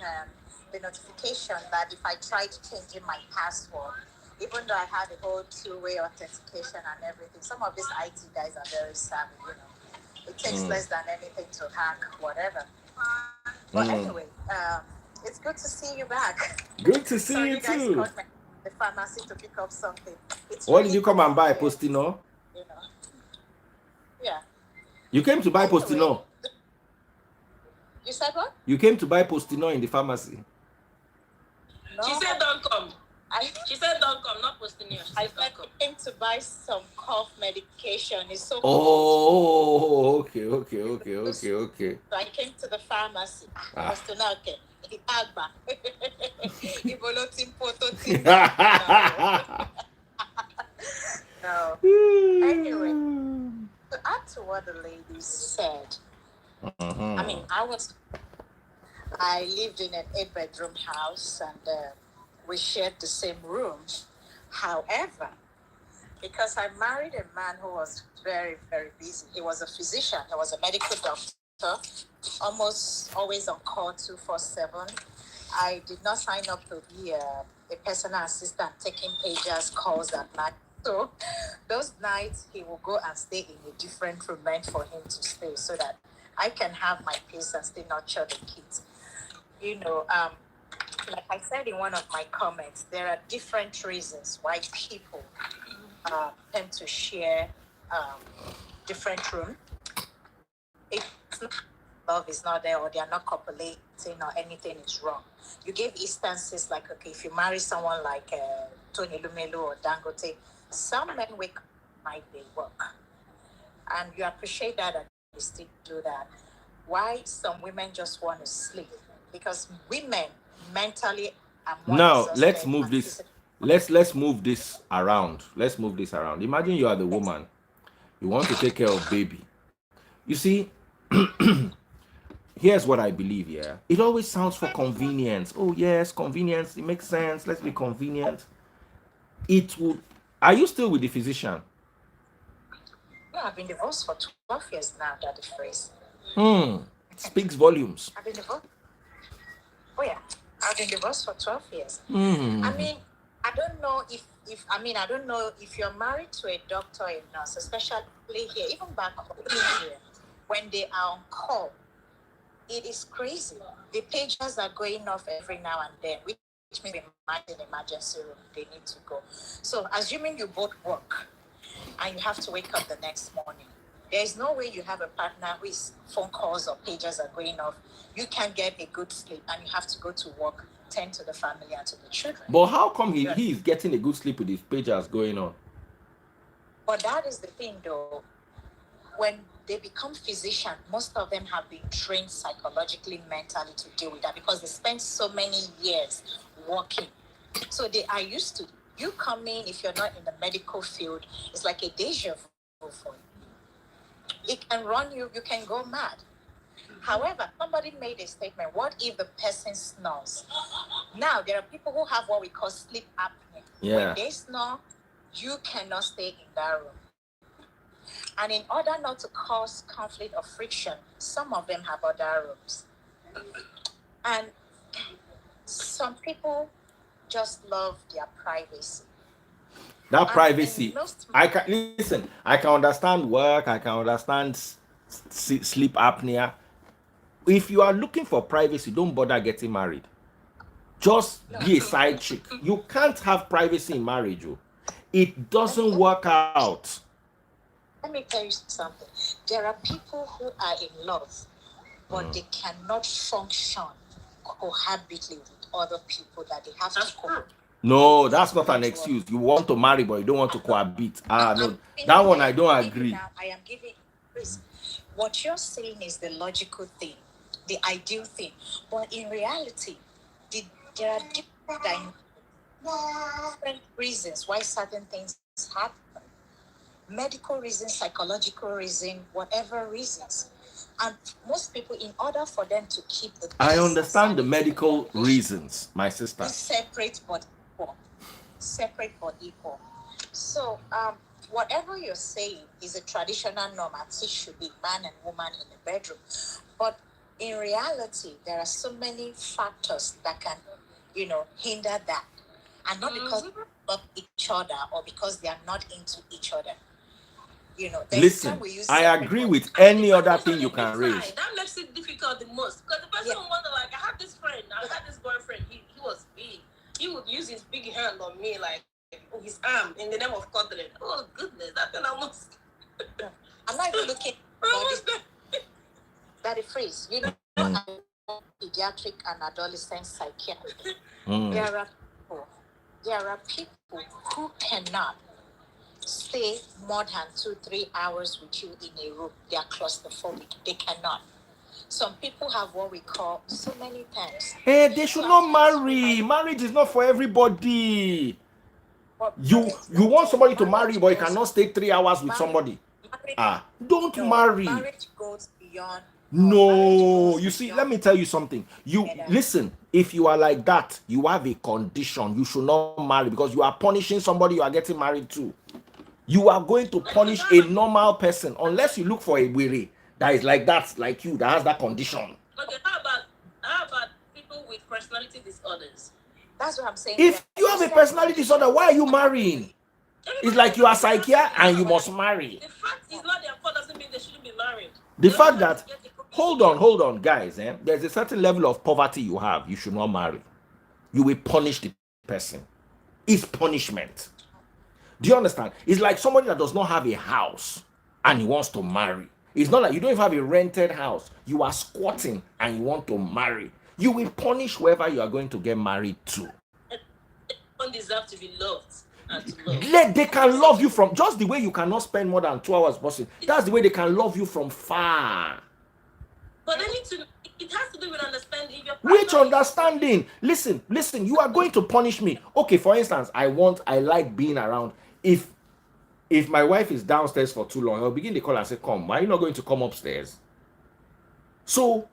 [SPEAKER 3] the notification that if I tried changing my password, even though I had a whole two-way authentication and everything, some of these IT guys are very savvy, you know. It takes less than anything to hack whatever. But anyway, it's good to see you back.
[SPEAKER 1] Good to see you too.
[SPEAKER 3] Called me the pharmacy to pick up something.
[SPEAKER 1] What really did you come and buy, Postino?
[SPEAKER 3] You know. Yeah.
[SPEAKER 1] You came to buy Postino.
[SPEAKER 3] You said what?
[SPEAKER 1] You came to buy Postino in the pharmacy.
[SPEAKER 2] No. She said don't come. She said don't come, not Postino.
[SPEAKER 3] I came to buy some cough medication. It's so
[SPEAKER 1] cold. Okay.
[SPEAKER 3] So I came to the pharmacy. Postino, okay. No. Anyway, to add to what the ladies said, I mean, I lived in an 8-bedroom house and we shared the same room. However, because I married a man who was very, very busy, he was a physician, he was a medical doctor, almost always on call 24/7. I did not sign up to be a personal assistant taking pagers, calls at night. So those nights he will go and stay in a different room meant for him to stay so that I can have my peace and still nurture the kids. You know, like I said in one of my comments, there are different reasons why people tend to share different rooms. It's not, love is not there, or they are not copulating, or anything is wrong. You gave instances like, okay, if you marry someone like Tony Lumelu or Dangote, some men wake up at night, they work. And you appreciate that and you still do that. Why some women just want to sleep? Because women mentally are more
[SPEAKER 1] now let's move this. Let's move this around. Let's move this around. Imagine you are the woman. You want to take care of baby. You see, here's what I believe. Yeah, it always sounds for convenience. Oh yes, convenience. It makes sense. Let's be convenient. It would. Are you still with the physician?
[SPEAKER 3] No, I've been divorced for 12 years now. That the phrase.
[SPEAKER 1] Speaks volumes.
[SPEAKER 3] I've been divorced. Oh yeah, I've been divorced for 12 years.
[SPEAKER 1] Mm.
[SPEAKER 3] I mean, I don't know I don't know if you're married to a doctor or a nurse, especially here, even back home here, when they are on call, it is crazy. The pagers are going off every now and then, which means they might in emergency room, they need to go. So assuming you both work and you have to wake up the next morning, there is no way you have a partner whose phone calls or pagers are going off. You can get a good sleep and you have to go to work, tend to the family and to the children.
[SPEAKER 1] But how come he is getting a good sleep with his pagers going on?
[SPEAKER 3] But that is the thing though. When they become physicians, most of them have been trained psychologically, mentally to deal with that because they spent so many years working. So they are used to you coming, if you're not in the medical field, it's like a deja vu for you. It can run you, you can go mad. However, somebody made a statement, what if the person snores? Now, there are people who have what we call sleep apnea.
[SPEAKER 1] Yeah.
[SPEAKER 3] When they snore, you cannot stay in that room. And in order not to cause conflict or friction, some of them have other rooms. And some people just love their privacy.
[SPEAKER 1] That privacy. I can understand work. I can understand sleep apnea. If you are looking for privacy, don't bother getting married. Just be a side chick. You can't have privacy in marriage. It doesn't work out.
[SPEAKER 3] Let me tell you something. There are people who are in love, but they cannot function cohabitantly with other people that they have to cohabit.
[SPEAKER 1] No, that's not an excuse. You want to marry, but you don't want to cohabit. No, that one I don't agree.
[SPEAKER 3] I am giving risk. What you're saying is the logical thing, the ideal thing. But in reality, there are different reasons why certain things happen. Medical reasons, psychological reasons, whatever reasons. And most people, in order for them to keep the...
[SPEAKER 1] I understand the medical reasons, my sister.
[SPEAKER 3] Separate but equal. Separate but equal. So, whatever you're saying is a traditional norm, as it should be, man and woman in the bedroom. But in reality, there are so many factors that can, hinder that. And not because they love each other or because they are not into each other.
[SPEAKER 1] Listen, I agree with any other thing you can raise.
[SPEAKER 2] That makes it difficult the most. Because the person will wonder, like, I had this friend, I had this boyfriend, he was big. He would use his big hand on me, like, his arm, in the name of cuddling. Oh, goodness, that thing almost...
[SPEAKER 3] I'm not even looking that is phrase. Pediatric and adolescent psychiatry. There are people who cannot stay more than 2-3 hours with you in a room. They are claustrophobic. They cannot. Some people have what we call so many times.
[SPEAKER 1] Hey, they should not marry. Marriage is not for everybody. You want somebody to marry, but you cannot stay 3 hours with somebody. Don't marry.
[SPEAKER 3] Marriage goes beyond.
[SPEAKER 1] No, you see, let me tell you something. Listen, if you are like that, you have a condition. You should not marry because you are punishing somebody you are getting married to. You are going to punish a normal person unless you look for a weary that is like that, like you, that has that condition.
[SPEAKER 2] Okay, how about people with personality disorders?
[SPEAKER 3] That's what I'm saying.
[SPEAKER 1] If you have a personality disorder, why are you marrying? It's like you are psychiatrist and you must marry.
[SPEAKER 2] The fact is not their fault doesn't mean they shouldn't be married.
[SPEAKER 1] The fact that, hold on, guys. There's a certain level of poverty you have. You should not marry. You will punish the person. It's punishment. Do you understand? It's like somebody that does not have a house and he wants to marry. It's not like you don't even have a rented house. You are squatting and you want to marry. You will punish whoever you are going to get married to.
[SPEAKER 2] Don't deserve to be loved.
[SPEAKER 1] They can love you from just the way you cannot spend more than 2 hours busting. That's the way they can love you from far.
[SPEAKER 2] But it has to do with understanding.
[SPEAKER 1] Which understanding? Listen, you are going to punish me. Okay, for instance, I like being around. If if my wife is downstairs for too long, I'll begin to call and say, come, why are you not going to come upstairs? So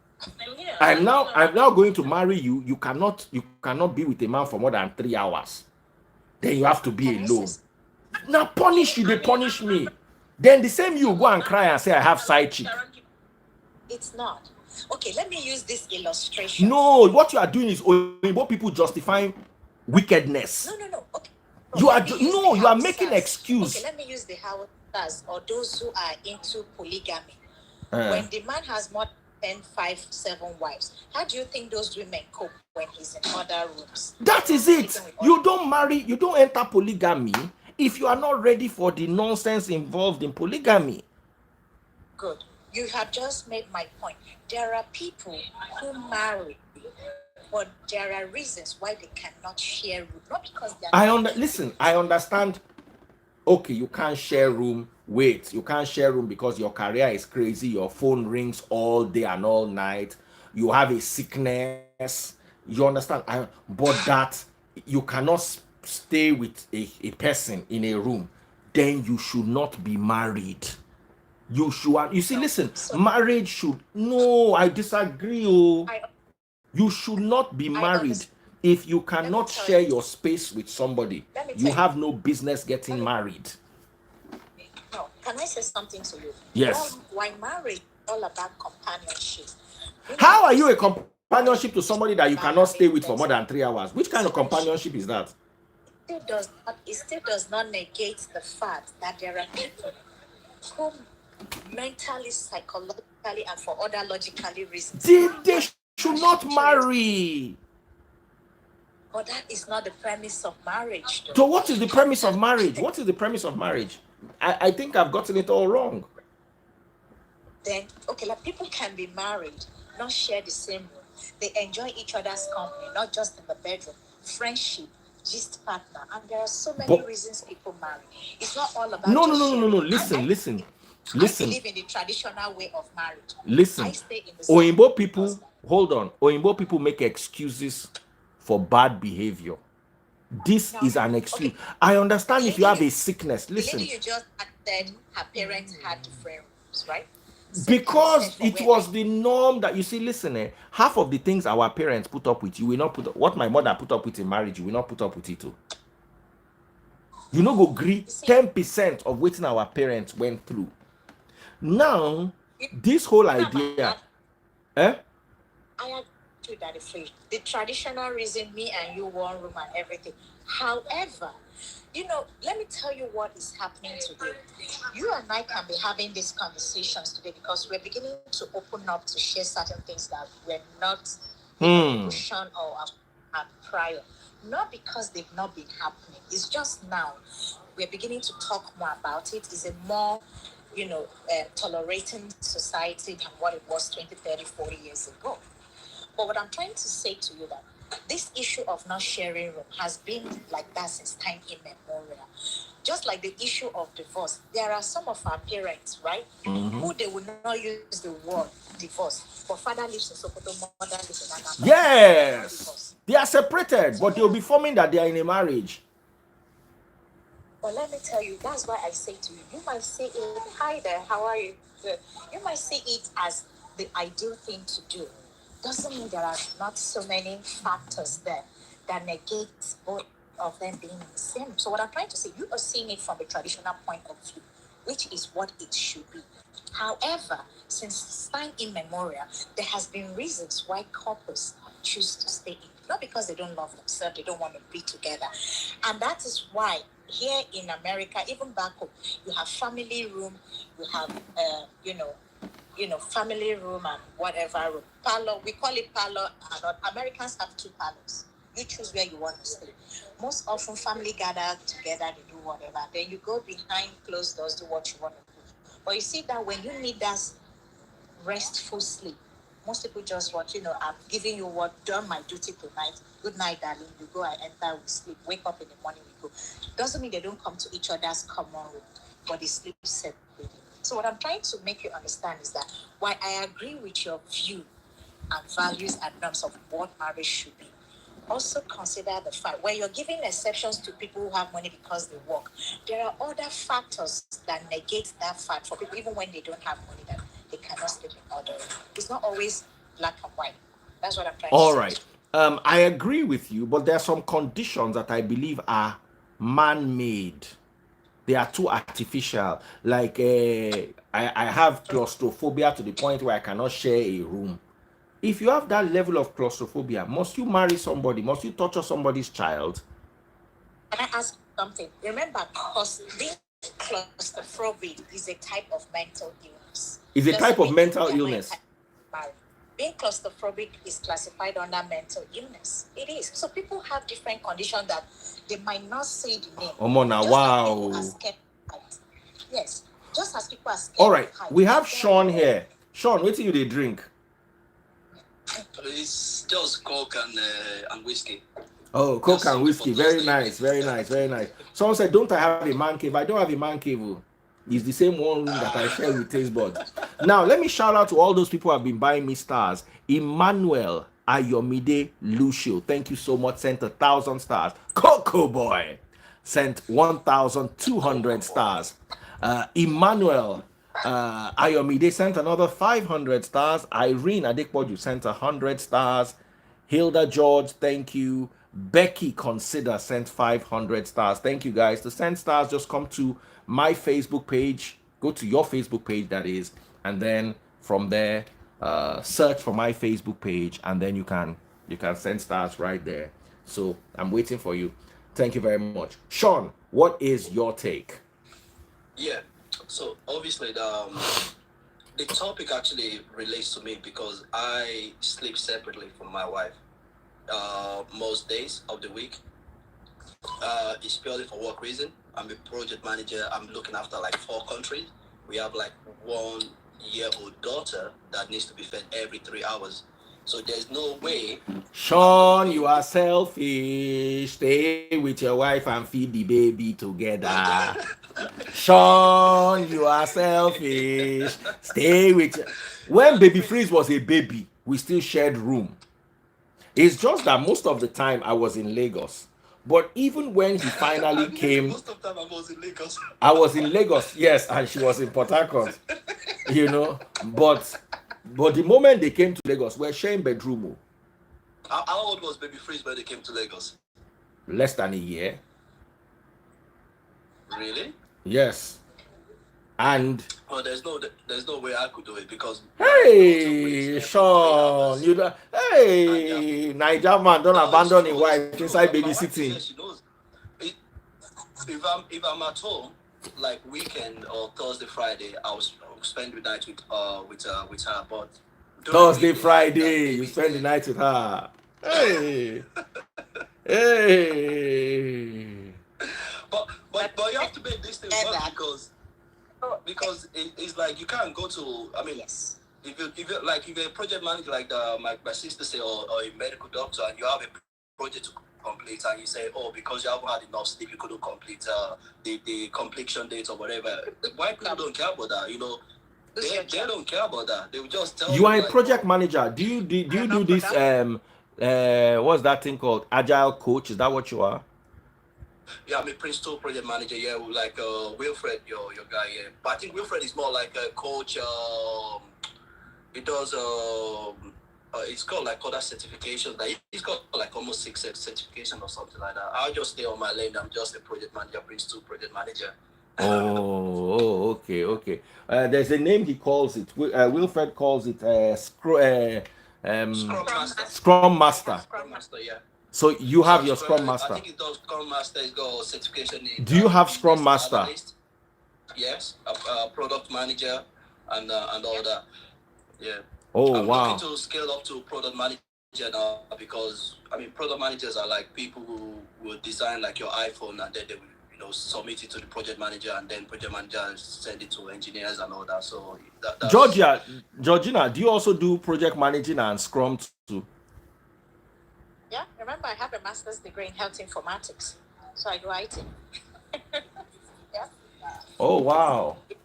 [SPEAKER 1] I'm now going to marry you. You cannot be with a man for more than 3 hours. Then you have to be alone. Now punish you, they punish me. Then the same you go and cry and say I have side chick.
[SPEAKER 3] It's not. Okay, let me use this illustration.
[SPEAKER 1] No, what you are doing is Oyibo people justifying wickedness.
[SPEAKER 3] No. Okay.
[SPEAKER 1] You are making excuse.
[SPEAKER 3] Okay, let me use the Hausas or those who are into polygamy. When the man has more than 5, 7 wives, how do you think those women cope when he's in other rooms?
[SPEAKER 1] That is it. You don't marry, you don't enter polygamy if you are not ready for the nonsense involved in polygamy.
[SPEAKER 3] Good. You have just made my point. There are people who marry, but there are reasons why they cannot share room. Not because they are
[SPEAKER 1] listen, I understand. Okay, you can't share room. Wait, you can't share room because your career is crazy. Your phone rings all day and all night. You have a sickness. You understand? But that you cannot stay with a person in a room. Then you should not be married. You should. You see, listen. Marriage should. No, I disagree. You should not be married. If you cannot share your space with somebody, you have no business getting married.
[SPEAKER 3] No, can I say something to you?
[SPEAKER 1] Yes.
[SPEAKER 3] Why marriage is all about companionship.
[SPEAKER 1] How are you a companionship to somebody that you cannot stay with for more than 3 hours? Which kind of companionship is that?
[SPEAKER 3] It still does not negate the fact that there are people who mentally, psychologically, and for other logically reasons
[SPEAKER 1] they should not marry.
[SPEAKER 3] But that is not the premise of marriage, though.
[SPEAKER 1] So what is the premise of marriage? What is the premise of marriage? I think I've gotten it all wrong.
[SPEAKER 3] Then, okay, like people can be married, not share the same room. They enjoy each other's company, not just in the bedroom. Friendship, just partner. And there are so many reasons people marry. It's not all about
[SPEAKER 1] No. Listen.
[SPEAKER 3] I believe in the traditional way of marriage.
[SPEAKER 1] Listen.
[SPEAKER 3] I stay in the
[SPEAKER 1] Oyibo people, hold on. Oyibo people make excuses for bad behavior. This is an excuse. Okay. I understand if you have a sickness. Listen.
[SPEAKER 3] The lady you just said her parents had different rooms, right?
[SPEAKER 1] Because it was the norm that you see. Listen, half of the things our parents put up with, you will not put up. What my mother put up with in marriage, you will not put up with it too. You know, go agree 10% of what our parents went through. Now, this whole idea,
[SPEAKER 3] I agree that the traditional reason, me and you one room and everything. However, you know, let me tell you what is happening today. You and I can be having these conversations today because we're beginning to open up to share certain things that were not pushed on or prior. Not because they've not been happening. It's just now we're beginning to talk more about it. It's a more, tolerating society than what it was 20, 30, 40 years ago. But what I'm trying to say to you that this issue of not sharing room has been like that since time immemorial. Just like the issue of divorce, there are some of our parents, right, who they will not use the word divorce. But father lives in Sokoto, mother lives in Anambra.
[SPEAKER 1] Yes, they are separated, but they'll be forming that they are in a marriage.
[SPEAKER 3] But let me tell you, that's why I say to you, you might say it, hi there, how are you? You might see it as the ideal thing to do. Doesn't mean there are not so many factors there that negate both of them being the same. So what I'm trying to say, you are seeing it from a traditional point of view, which is what it should be. However, since time immemorial, there has been reasons why couples choose to stay in. Not because they don't love themselves, they don't want to be together. And that is why here in America, even back home, you have family room, you have, family room and whatever room. Parlor, we call it parlor. Americans have 2 parlors. You choose where you want to stay. Most often, family gather together, they do whatever. Then you go behind closed doors, do what you want to do. But you see that when you need that restful sleep, most people just want, I'm giving you what, done my duty tonight. Good night, darling. You go and enter, we sleep. Wake up in the morning, we go. Doesn't mean they don't come to each other's common room, but they sleep separately. So what I'm trying to make you understand is that while I agree with your view and values and norms of what marriage should be, also consider the fact when you're giving exceptions to people who have money because they work, there are other factors that negate that fact for people, even when they don't have money, that they cannot sleep in order. It's not always black and white. That's what I'm trying
[SPEAKER 1] All
[SPEAKER 3] to say.
[SPEAKER 1] right. I agree with you, but there are some conditions that I believe are man-made. They are too artificial. Like I have claustrophobia to the point where I cannot share a room. If you have that level of claustrophobia, must you marry somebody? Must you torture somebody's child?
[SPEAKER 3] Can I ask something? Remember, being claustrophobic is a type of mental illness.
[SPEAKER 1] It's a type of mental illness.
[SPEAKER 3] Being claustrophobic is classified under mental illness. It is. So people have different conditions that they might not say the name.
[SPEAKER 1] Wow.
[SPEAKER 3] Yes. Just as people are scared.
[SPEAKER 1] All right. We have Sean here. Sean, what do you drink?
[SPEAKER 4] It's just Coke and whiskey.
[SPEAKER 1] Oh, Coke and whiskey. Very nice. Very nice. Very nice. Someone said, don't I have a man cave? I don't have a man cave. It's the same one that I share with Taste Bud. Now, let me shout out to all those people who have been buying me stars. Emmanuel Ayomide Lucio, thank you so much. Sent 1,000 stars. Coco Boy sent 1,200 stars. Emmanuel Ayomide sent another 500 stars. Irene Adekpoju sent 100 stars. Hilda George, thank you. Becky Consider sent 500 stars. Thank you guys. To send stars, just come to my Facebook page. Go to your Facebook page, that is, and then from there, search for my Facebook page, and then you can send stars right there. So I'm waiting for you. Thank you very much. Sean, what is your take?
[SPEAKER 4] Yeah. So obviously the topic actually relates to me because I sleep separately from my wife most days of the week. It's purely for work reason. I'm a project manager. I'm looking after like 4 countries. We have like 1-year-old daughter that needs to be fed every 3 hours. So there's no way.
[SPEAKER 1] Sean, you are selfish. Stay with your wife and feed the baby together. Sean, you are selfish. Stay with your... When Baby Freeze was a baby, we still shared room. It's just that most of the time I was in Lagos. But even when he finally came...
[SPEAKER 4] Most of the time I was in Lagos.
[SPEAKER 1] I was in Lagos, yes, and she was in Port Harcourt. You know, but the moment they came to Lagos, we're sharing bedroom.
[SPEAKER 4] How old was Baby Freeze when they came to Lagos?
[SPEAKER 1] Less than a year.
[SPEAKER 4] Really?
[SPEAKER 1] Yes. And
[SPEAKER 4] well, there's no way I could do it because
[SPEAKER 1] hey, Sean, you know, hey, Niger man, don't abandon your wife inside babysitting.
[SPEAKER 4] She knows. If I'm at home, like weekend or Thursday, Friday, I'll spend the night with her. But
[SPEAKER 1] Thursday, Friday, you spend the night with her. Hey, hey.
[SPEAKER 4] But you have to make this thing work because it's like you can't go to. I mean,
[SPEAKER 3] yes.
[SPEAKER 4] If you're a project manager like my sister say or a medical doctor and you have a project to complete and you say, oh, because you haven't had enough sleep you couldn't complete the completion date or whatever. Why people don't care about that? You know, they don't care about that. They will just tell
[SPEAKER 1] you are a
[SPEAKER 4] like,
[SPEAKER 1] project manager. Do you do this what's that thing called? Agile coach? Is that what you are?
[SPEAKER 4] Yeah, I'm a Prince 2 project manager. Yeah, like Wilfred, your guy. Yeah, but I think Wilfred is more like a coach. He does it's called like other certifications. Like he's got like almost 6 certifications or something like that. I'll just stay on my lane. I'm just a project manager, Prince 2 project manager.
[SPEAKER 1] Okay. There's a name he calls it. Wilfred calls it Scrum Master.
[SPEAKER 4] Scrum Master, yeah.
[SPEAKER 1] So you have your Scrum Master.
[SPEAKER 4] I think it does Scrum Master. It's got certification in.
[SPEAKER 1] Do you have Scrum Master?
[SPEAKER 4] Analyst. Yes, product manager and all that. Yeah.
[SPEAKER 1] Oh,
[SPEAKER 4] I'm
[SPEAKER 1] wow.
[SPEAKER 4] looking to scale up to product manager now because I mean product managers are like people who will design like your iPhone and then they will submit it to the project manager and then project manager send it to engineers and all that. So that's...
[SPEAKER 1] Georgina, do you also do project managing and Scrum too?
[SPEAKER 3] Yeah, remember I have a master's degree in health informatics, so I do IT. Yeah.
[SPEAKER 1] Oh wow.
[SPEAKER 3] You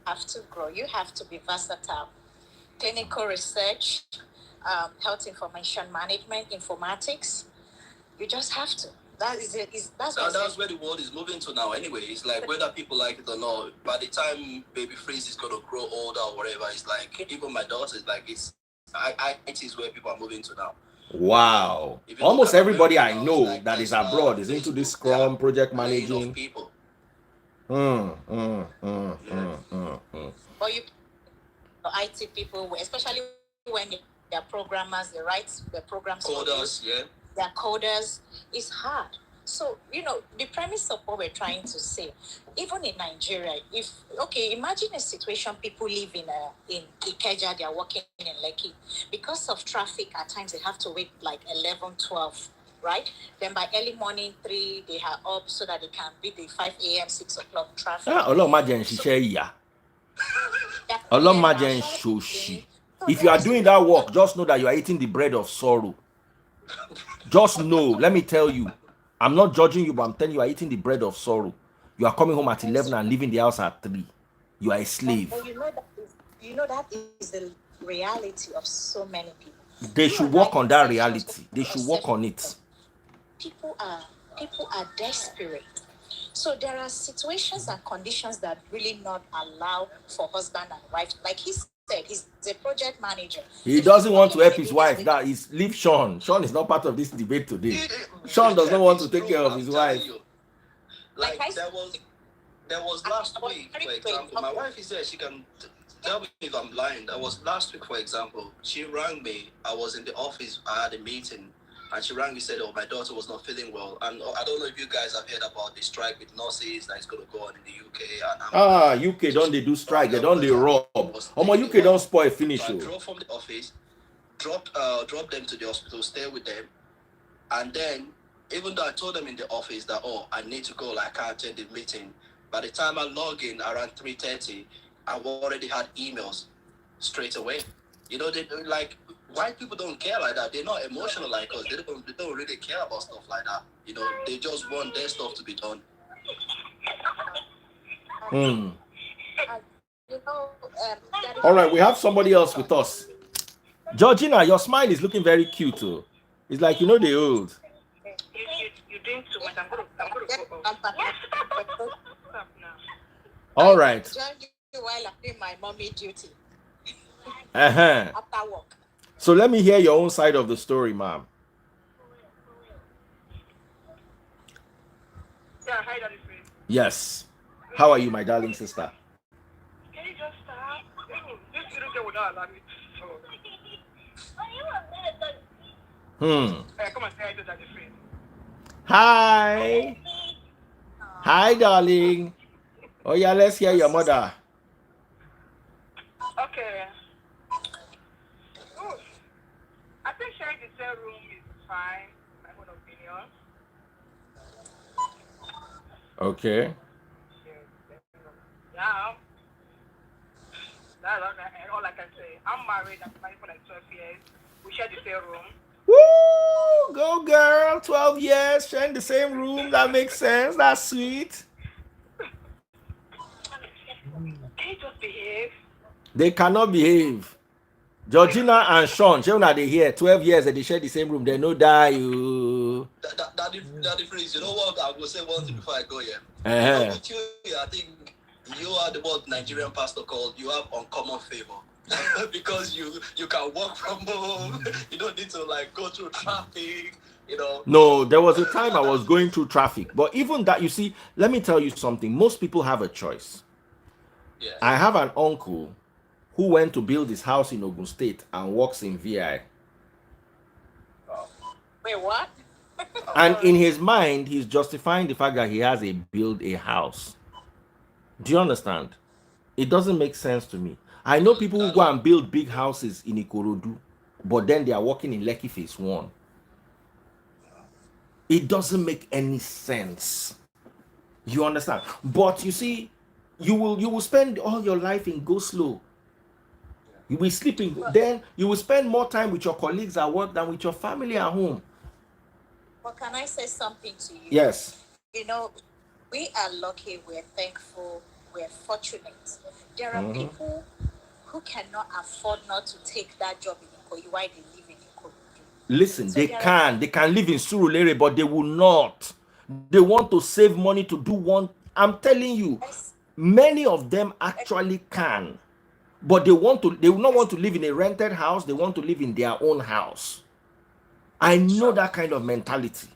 [SPEAKER 3] have to grow. You have to be versatile. Clinical research, health information management, informatics. You just have to. That is it.
[SPEAKER 4] That's where the world is moving to now. Anyway, it's like whether people like it or not. By the time baby Freeze is gonna grow older or whatever, it's like even my daughter is like it is where people are moving to now.
[SPEAKER 1] Wow. Almost everybody I know
[SPEAKER 4] like
[SPEAKER 1] that is abroad is into this Scrum project managing.
[SPEAKER 4] People.
[SPEAKER 3] But you IT people, especially when they're programmers, they write the programs.
[SPEAKER 4] Coders, yeah.
[SPEAKER 3] They're coders. It's hard. So, the premise of what we're trying to say, even in Nigeria, imagine a situation people live in Ikeja, they're working in Lekki. Because of traffic, at times they have to wait like 11, 12, right? Then by early morning, 3, they are up so that they can beat the 5 a.m., 6 o'clock traffic.
[SPEAKER 1] If you are doing that work, just know that you are eating the bread of sorrow. Just know, let me tell you, I'm not judging you, but I'm telling you, are eating the bread of sorrow. You are coming home at 11 and leaving the house at 3. You are a slave.
[SPEAKER 3] That is the reality of so many people.
[SPEAKER 1] They should work on that reality. They should work on it.
[SPEAKER 3] People are desperate. So there are situations and conditions that really not allow for husband and wife. Like he said, he's a project manager.
[SPEAKER 1] He doesn't want to help his wife. That is, leave Sean. Sean is not part of this debate today. Sean does not want to take care of his wife.
[SPEAKER 4] Like there was last week, for example. My wife is there. She can tell me if I'm lying. That was last week, for example. She rang me. I was in the office. I had a meeting. And she rang me, said, my daughter was not feeling well. And I don't know if you guys have heard about the strike with nurses that is going to go on in the UK.
[SPEAKER 1] UK don't they do strike? They don't they rob. UK don't spoil finish.
[SPEAKER 4] So I drove from the office, drop them to the hospital, stay with them. And then, even though I told them in the office that, I need to go, like, I can't attend the meeting. By the time I log in around 3:30, I already had emails straight away. They like... White people don't care like that. They're not emotional like us. They don't really care about stuff like that. They just want their stuff to be done.
[SPEAKER 1] All right, we have somebody else with us. Georgina, your smile is looking very cute too. It's like the old.
[SPEAKER 5] You're doing too much. I'm gonna
[SPEAKER 1] All right.
[SPEAKER 3] Join you while I'm doing my mommy duty.
[SPEAKER 1] After
[SPEAKER 3] work.
[SPEAKER 1] So let me hear your own side of the story, ma'am.
[SPEAKER 5] Yeah, hi, Daddy Free.
[SPEAKER 1] Yes. How are you, my darling sister?
[SPEAKER 5] Can you just stop? This little girl would not allow me to. Come and say hi to Daddy Free.
[SPEAKER 1] Hi. Hi, darling. Oh, yeah, let's hear your mother.
[SPEAKER 5] Okay. I think sharing the same room is fine, my own opinion.
[SPEAKER 1] Okay.
[SPEAKER 5] Yeah. That's all I can say. I'm married. I'm married for like 12 years. We share the same room.
[SPEAKER 1] Woo! Go, girl. 12 years, sharing the same room. That makes sense. That's sweet.
[SPEAKER 5] Can you just behave?
[SPEAKER 1] They cannot behave. Georgina and Sean, they here 12 years and they share the same room. They no die.
[SPEAKER 4] That difference. You know what? I will say one thing before I go here. With you, I think you are the what Nigerian pastor called. You have uncommon favor because you can work from home. You don't need to go through traffic.
[SPEAKER 1] No, there was a time I was going through traffic, but even that, you see, let me tell you something. Most people have a choice.
[SPEAKER 4] Yeah.
[SPEAKER 1] I have an uncle who went to build his house in Ogun State and works in VI.
[SPEAKER 3] Wait, what?
[SPEAKER 1] And in his mind, he's justifying the fact that he has build a house. Do you understand? It doesn't make sense to me. I know people who go and build big houses in Ikorodu, but then they are working in Lekki Phase 1. It doesn't make any sense. You understand? But you see, you will spend all your life in go slow. You will be sleeping. Then you will spend more time with your colleagues at work than with your family at home.
[SPEAKER 3] Well, can I say something to you?
[SPEAKER 1] Yes.
[SPEAKER 3] We are lucky, we're thankful, we're fortunate. There are people who cannot afford not to take that job in Ikoyi while they
[SPEAKER 1] Listen,
[SPEAKER 3] So
[SPEAKER 1] they can live in Surulere, but they will not. They want to save money to do one. I'm telling you,
[SPEAKER 3] yes,
[SPEAKER 1] many of them actually can, but they will not want to live in a rented house. They want to live in their own house. I know
[SPEAKER 3] sure.
[SPEAKER 1] that kind of mentality.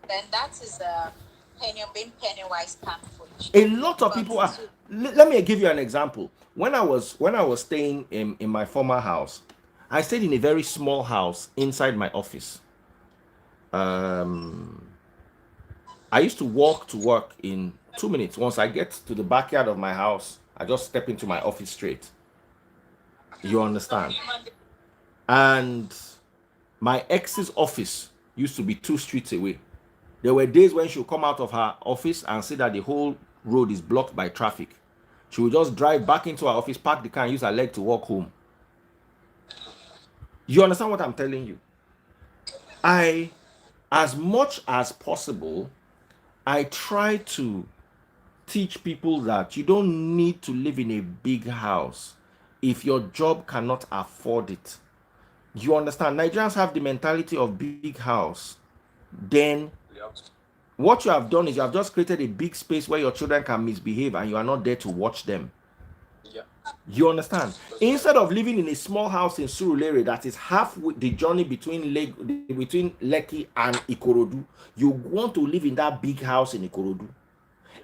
[SPEAKER 3] Then that is being penny wise, pound foolish.
[SPEAKER 1] A lot of
[SPEAKER 3] But
[SPEAKER 1] people are.
[SPEAKER 3] to
[SPEAKER 1] Let me give you an example. When I was staying in my former house, I stayed in a very small house inside my office. Um, I used to walk to work in 2 minutes. Once I get to the backyard of my house, I just step into my office straight. You
[SPEAKER 2] Some
[SPEAKER 1] understand?
[SPEAKER 2] human
[SPEAKER 1] And my ex's office used to be 2 streets away. There were days when she would come out of her office and see that the whole road is blocked by traffic. She would just drive back into her office, park the car, and use her leg to walk home. You understand what I'm telling you? As much as possible, I try to teach people that you don't need to live in a big house if your job cannot afford it. You understand? Nigerians have the mentality of big house. Then what you have done is you have just created a big space where your children can misbehave and you are not there to watch them. You understand? Instead of living in a small house in Surulere that is half the journey between Lekki and Ikorodu, you want to live in that big house in Ikorodu.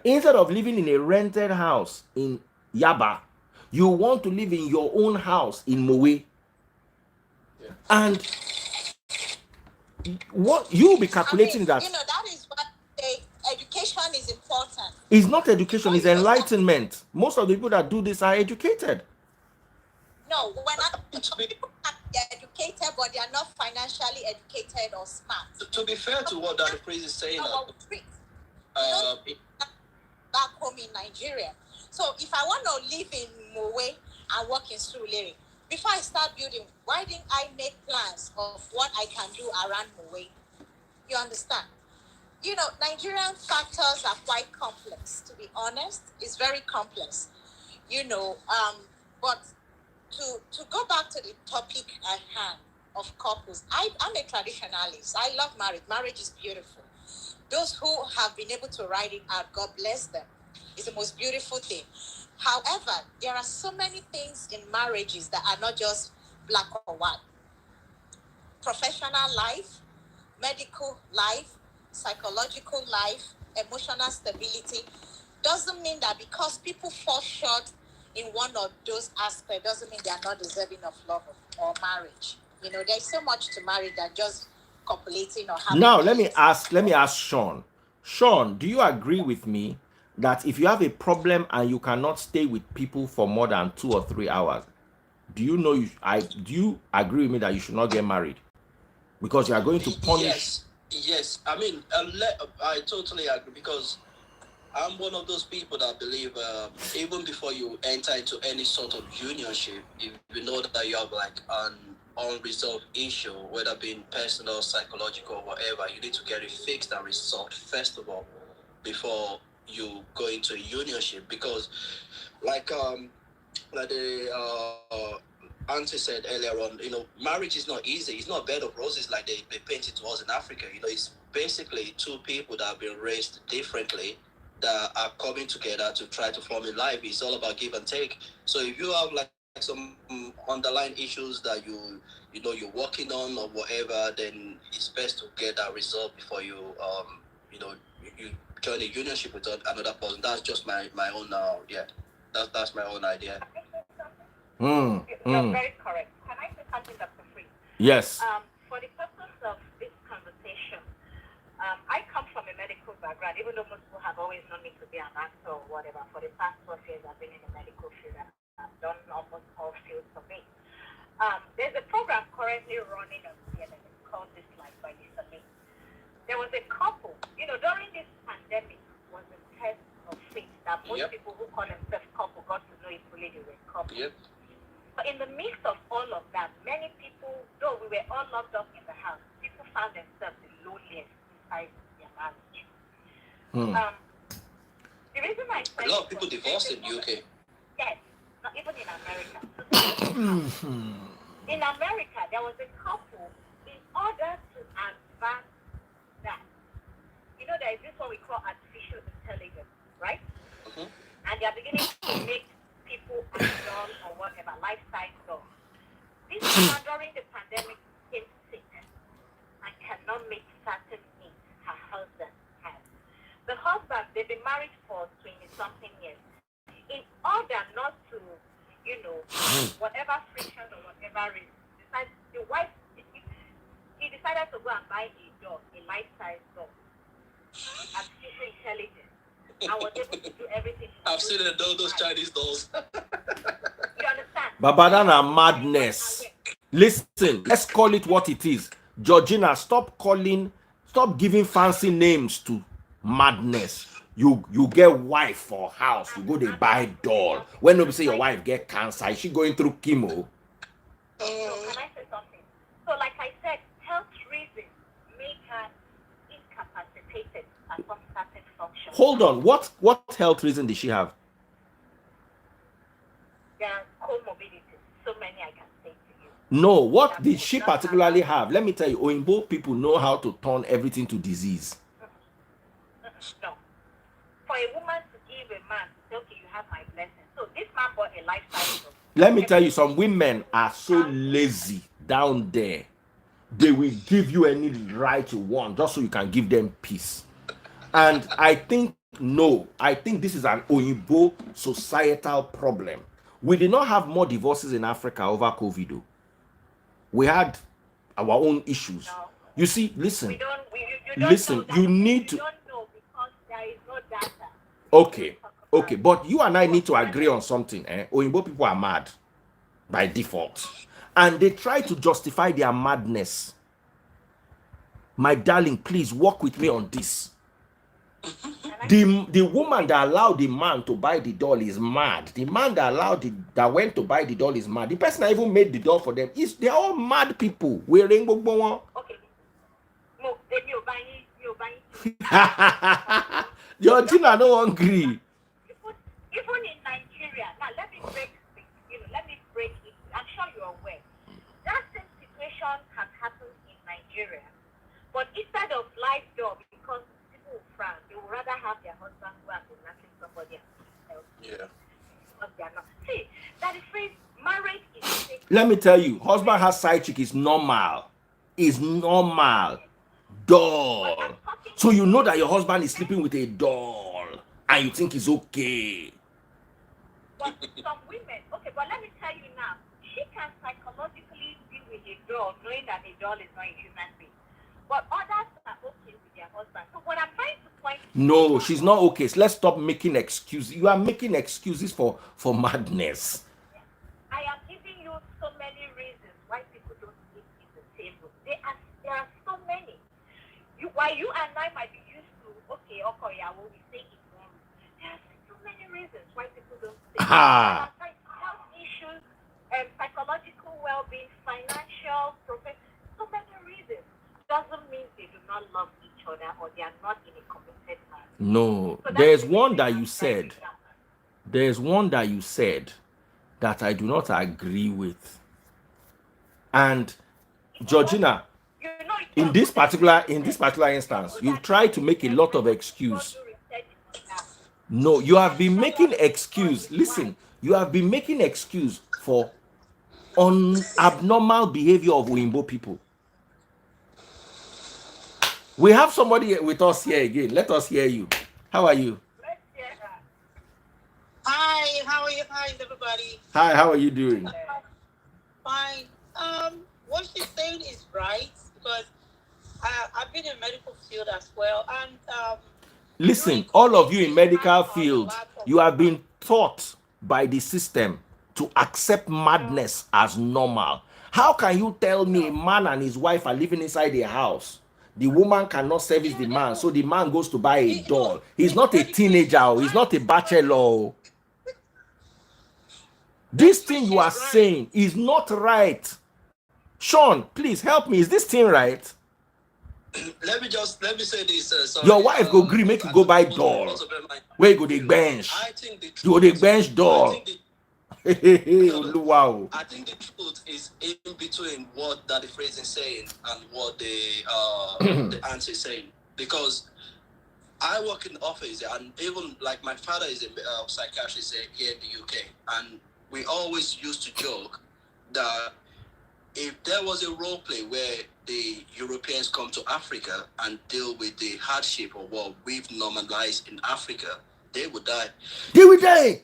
[SPEAKER 1] Instead of living in a rented house in Yaba, you want to live in your own house in Mowe. And what you'll be calculating that
[SPEAKER 3] that is what they education is important.
[SPEAKER 1] is not education,
[SPEAKER 3] Before
[SPEAKER 1] it's
[SPEAKER 3] you know that,
[SPEAKER 1] enlightenment. Most of the people that do this are educated.
[SPEAKER 3] no, people are educated, but they are not financially educated or smart.
[SPEAKER 4] To be fair to what that phrase is saying,
[SPEAKER 3] Back home in Nigeria. So if I want to live in Mowe and work in Surulere, before I start building, why didn't I make plans of what I can do around Mowe? You understand? Nigerian factors are quite complex, to be honest. It's very complex. But to go back to the topic at hand of couples, I'm a traditionalist. I love marriage. Marriage is beautiful. Those who have been able to ride it out, God bless them. It's the most beautiful thing. However, there are so many things in marriages that are not just black or white. Professional life, medical life, psychological life, emotional stability doesn't mean that because people fall short in one of those aspects doesn't mean they are not deserving of love or marriage. There's so much to marriage than just copulating or having
[SPEAKER 1] Now let me
[SPEAKER 3] kids.
[SPEAKER 1] ask Sean. Sean, do you agree with me that if you have a problem and you cannot stay with people for more than 2 or 3 hours, do you agree with me that you should not get married? Because you are going to punish.
[SPEAKER 4] Yes. I mean, I totally agree, because I'm one of those people that believe even before you enter into any sort of unionship, if you know that you have like an unresolved issue, whether being personal, psychological, or whatever, you need to get it fixed and resolved first of all before you go into a unionship. Because like the auntie said earlier on, marriage is not easy. It's not a bed of roses like they paint it to us in Africa. It's basically two people that have been raised differently that are coming together to try to form a life. It's all about give and take. So if you have like some underlying issues that you're working on or whatever, then it's best to get that resolved before you you join a unionship with another person. That's just my own that's my own idea.
[SPEAKER 5] You're very correct. Can I say something, Dr. Free?
[SPEAKER 1] Yes.
[SPEAKER 5] For the purpose of this conversation, I come from a medical background, even though most people have always known me to be an actor or whatever. For the past 12 years, I've been in the medical field and I've done almost all fields for me. There's a program currently running on CNN called This Life by Lisa Lee. There was a couple, during this pandemic was a test of faith that most people who call themselves couple got to know if really they were couple. But in the midst of all of that, many people, though we were all locked up in the house, people found themselves the loneliest inside their marriage. The reason I say
[SPEAKER 4] a lot of people divorced in the UK.
[SPEAKER 5] Yes, not even in America. In America, there was a couple in order to advance that, there is this what we call artificial intelligence, right?
[SPEAKER 4] Mhm.
[SPEAKER 5] And they are beginning to make people doll or whatever, lifestyle doll. This woman during the pandemic became sick and cannot meet certain needs her husband has. The husband, they've been married for 20-something years. In order not to, whatever friction or whatever reason, the wife, he decided to go and buy a dog, a life-size dog, artificial intelligence. I was able to do everything.
[SPEAKER 4] I've seen those Chinese dolls.
[SPEAKER 5] You understand?
[SPEAKER 1] Babadana madness. Listen, let's call it what it is. Georgina, stop giving fancy names to madness. You get wife for house, you go they buy doll. When nobody say your wife get cancer, is she going through chemo?
[SPEAKER 5] So can I say something? So like I said, health reasons make her incapacitated at some certain function.
[SPEAKER 1] Hold on, what health reason did she have?
[SPEAKER 5] There are comorbidities, so many I can say to you.
[SPEAKER 1] No, what did she particularly have? Let me tell you, Oimbo people know how to turn everything to disease.
[SPEAKER 5] No. For a woman to give a man, say, okay, you have my blessing. So this man bought a lifestyle.
[SPEAKER 1] Let me tell you, some women are so lazy down there. They will give you any right you want just so you can give them peace. And I think this is an Oyibo societal problem. We did not have more divorces in Africa over COVID though. We had our own issues.
[SPEAKER 5] No.
[SPEAKER 1] You see, listen.
[SPEAKER 5] You don't
[SPEAKER 1] You need to.
[SPEAKER 5] You don't know because there is no data.
[SPEAKER 1] Okay, but you and I need to agree on something. Oyibo people are mad by default. And they try to justify their madness. My darling, please work with me on this. The woman that allowed the man to buy the doll is mad. The man that went to buy the doll is mad. The person that even made the doll for them they're all mad people. We're rainbow.
[SPEAKER 5] Okay. No, you're buying.
[SPEAKER 1] Georgina no hungry.
[SPEAKER 5] Even in Nigeria, now let me break it. I'm sure you're aware. That same situation has happened in Nigeria. But instead of live dog, because people will frown, they would rather have their husband go and be knocking somebody else.
[SPEAKER 4] Yeah.
[SPEAKER 5] Because they are not. See, that is phrase, marriage is sacred.
[SPEAKER 1] Let me tell you, husband has side chick is normal. Is normal. Doll. So you know that your husband is sleeping with a doll and you think it's okay.
[SPEAKER 5] But some women, okay, but let me tell you now, she can psychologically be with a doll knowing that a doll is not a human being. But others are okay with their husband. So what I'm trying to point
[SPEAKER 1] No, she's not okay. So let's stop making excuses. You are making excuses for madness.
[SPEAKER 5] I am giving you so many reasons why people don't sleep in the same room. There are so many. Why you and I might be used to, okay, we say in one room. There are so many reasons why people don't sleep.
[SPEAKER 1] Ah.
[SPEAKER 5] Health issues, psychological well-being, financial, professional, so many reasons. Doesn't mean they do not love each other or they are not in a committed marriage.
[SPEAKER 1] No,
[SPEAKER 5] So
[SPEAKER 1] there's one that you said. There's one that you said that I do not agree with. And Georgina, in this particular instance, you've tried to make a lot of excuse. No, you have been making excuse. Listen, you have been making excuse for abnormal behavior of Oimbo people. We have somebody with us here again. Let us hear you. How are you?
[SPEAKER 6] Hi, how are you? Hi, everybody.
[SPEAKER 1] Hi, how are you doing?
[SPEAKER 6] Fine. What she's saying is right because I've been in medical field as well, and
[SPEAKER 1] listen, all of you in medical field, you have been taught by the system to accept madness as normal. How can you tell me a man and his wife are living inside their house? The woman cannot service the man, so the man goes to buy a doll. He's not a teenager, he's not a bachelor. This thing you are saying is not right. Sean, please help me. Is this thing right?
[SPEAKER 4] Let me say this. Sorry.
[SPEAKER 1] Your wife go agree, make you go buy doll. Where you go the bench?
[SPEAKER 4] I think the
[SPEAKER 1] you go the bench doll. Wow.
[SPEAKER 4] I think the truth is in between what that the phrase is saying and what the answer is saying. Because I work in the office, and even like my father is a psychiatrist here in the UK, and we always used to joke that if there was a role play where the Europeans come to Africa and deal with the hardship of what we've normalized in Africa, they would die.
[SPEAKER 1] They will die.